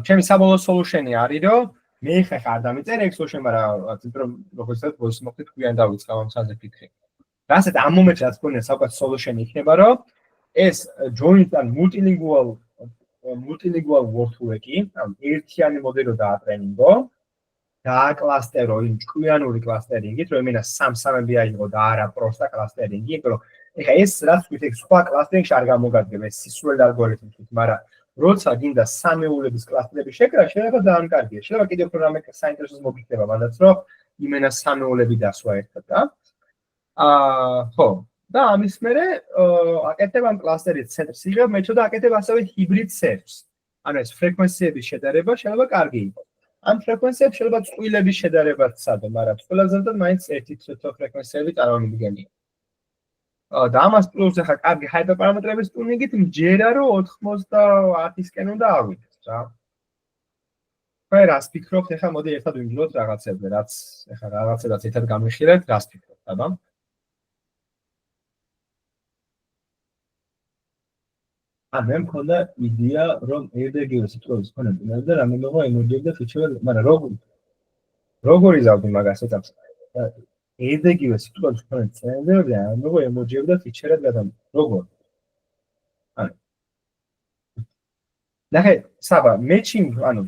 ჩემი საბოლოო solution-ი არის, რომ მე ხა არ დამიწერ ეგ solution, მაგრამ როგორც ვთქვით, ბოლოს მოხდით გვიან დავიწყავ ამ ცაზე ფიქრი. რასაც ამ მომენტში რაც გქონია საუკეთესო solution იქნება, რომ ეს joint and multilingual word-ი, ერთიანი მოდელი დაატრენინგო, დააკლასტერო იმ ჭკვიანური კლასტერინგით, რომ ემინა სამ-სამები აიღო და არა პროსტა კლასტერინგი, იმიტომ რომ ეხა ეს რაც ვთქვით, ეგ სხვა კლასტერინგში არ გამოგადგება, ეს სისულელე ალგორითმი ვთქვით, მაგრამ როცა გინდა სამეულების კლასტერების შეკრა, შეიძლება ძალიან კარგია. შეიძლება კიდევ უფრო რამე საინტერესოს მოგიქნება, მანდაც რომ იმენა სამეულები დასვა ერთად და ხო. და ამის მერე აკეთებ ამ კლასტერის ცენტრს იღებ, მე თვითონ აკეთებ ასევე hybrid search. ანუ ეს ფრეკვენციების შედარება შეიძლება კარგი იყოს. ამ ფრეკვენციებს შეიძლება წყვილების შედარებაც სცადო, მაგრამ წყვილებს ზოგადად მაინც ერთი თვითონ ფრეკვენციები წარმომიდგენია. და ამას პლუს ახლა კარგი ჰაიპერპარამეტრების ტუნინგით მჯერა რომ 90-ისკენ უნდა ავიდეს რა. მე რას ფიქრობთ ახლა მოდი ერთად ვიმჯდოთ რაღაცებზე, რაც ახლა რაღაცებაც ერთად გამიხილეთ, რას ფიქრობთ, აბა? მე მქონდა იდეა რომ ერთგივე სიტყვების ქონება და რამდენიმე ემოჯიები და ფიჩერები, მაგრამ როგორ იზავდი მაგას ეტაპს? ერთგივე სიტყვების ქონება ცენზები და რამდენიმე ემოჯიები და ფიჩერები გადამ როგორ? ანუ ნახე, საბა, matching, ანუ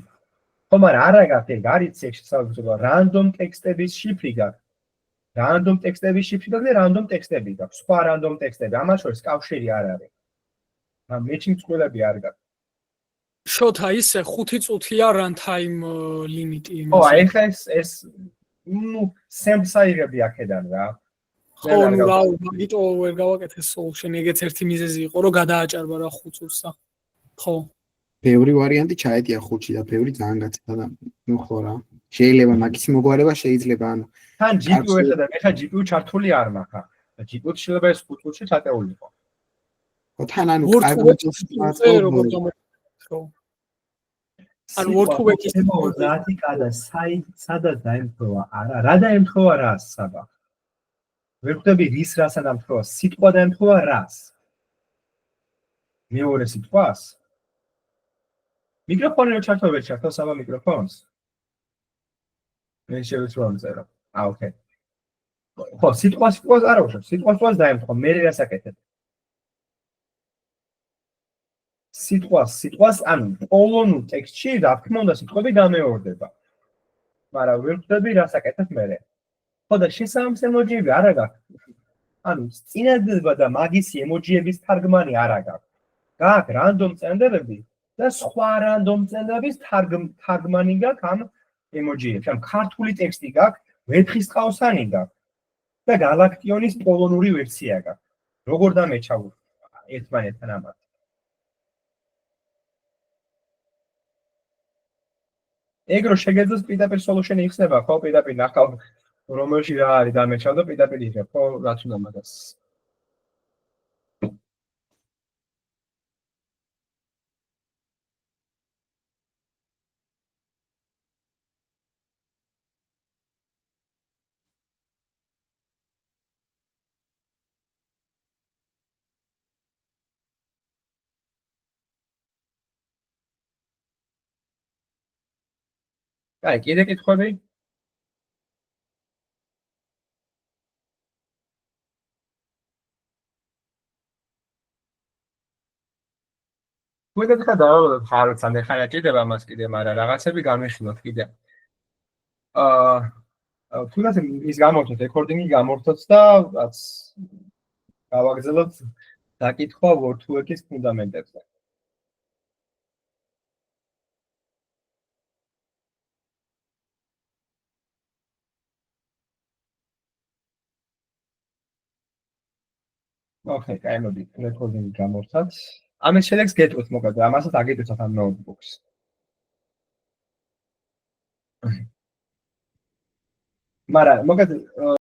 ხომ არა გაქვს ეგ არის section საბუთო random ტექსტების შიფრი გაქვს. random ტექსტების შიფრი გაქვს და random ტექსტები გაქვს. სხვა random ტექსტები, ამას შორის კავშირი არ არის. matching წყვილები არ გაქვს. შოთა ისე 5 წუთია runtime limit-ი. ო, ეხლა ეს ნუ sample-ები აქედან რა. ხო, ნუ რა, მაგიტო ვერ გავაკეთე solution, ეგეც ერთი მიზეზი იყო, რომ გადააჭარბა რა 5 წუთს და. ხო. ბევრი ვარიანტი ჩაეტია 5-ში და ბევრი ძალიან გაცემა და ნუ ხო რა. შეიძლება მაგის მოგვარება შეიძლება, ანუ თან GPU ეხლა და ეხლა GPU ჩართული არ მაქვს. GPU შეიძლება ეს 5 წუთში ჩატეულიყო. თან ანუ ანუ ვორთუვეკის დატიკა და სადაც დაემთხვევა არა რა დაემთხვევა რას საბა ვერ ხვდები რის რასა დაემთხვევა სიტყვა დაემთხვევა რას მეორე სიტყვას მიკროფონი რო ჩართო ვერ ჩართო საბა მიკროფონს მე შევეცვალე წერა ოკეი ხო სიტყვას არა უშო სიტყვას დაემთქვა მე რას აკეთებ სიტყვას ანუ პოლონურ ტექსტში რა თქმა უნდა სიტყვები გამეორდება. მაგრამ ვერ ხვდები რას აკეთებ მე. ხო და შესაბამის ემოჯიები არა გაქვს. ანუ წინადადება და მაგისი ემოჯიების თარგმანი არა გაქვს. გაქვს რანდომ წენდერები და სხვა რანდომ წენდერების თარგმანი გაქვს ამ ემოჯიებში. ამ ქართული ტექსტი გაქვს, ვეფხისტყაოსანი გაქვს და გალაქტიონის პოლონური ვერსია გაქვს. როგორ დამეჩავ ერთმანეთთან ამას? ეგრო შეგეძლოს პირდაპირ solution-ი იხსნება, ხო, პირდაპირ ნახავ რომელში რა არის დამეჩავ და პირდაპირ იღებ, ხო, რაც უნდა მაგას. აი, კიდე კითხვები? ვიდრე გადავავლოთ ხარცან ეხლა ჭირდება მას კიდე, მაგრამ რაღაცები გამიხილოთ კიდე. თუნდაც ის გამორთოთ, რეკორდინგი გამორთოთ და რაც გავაგრძელოთ დაკითხვა Word2-ის ფუნდამენტებზე. ოკეი, კაი, მოდი, რეკორდინგი გამორთოთ. ამის შედეგს გეტყვით მოკლედ, ამასაც აგეტყვით ამ ნოუთბუქს. მაგრამ მოკლედ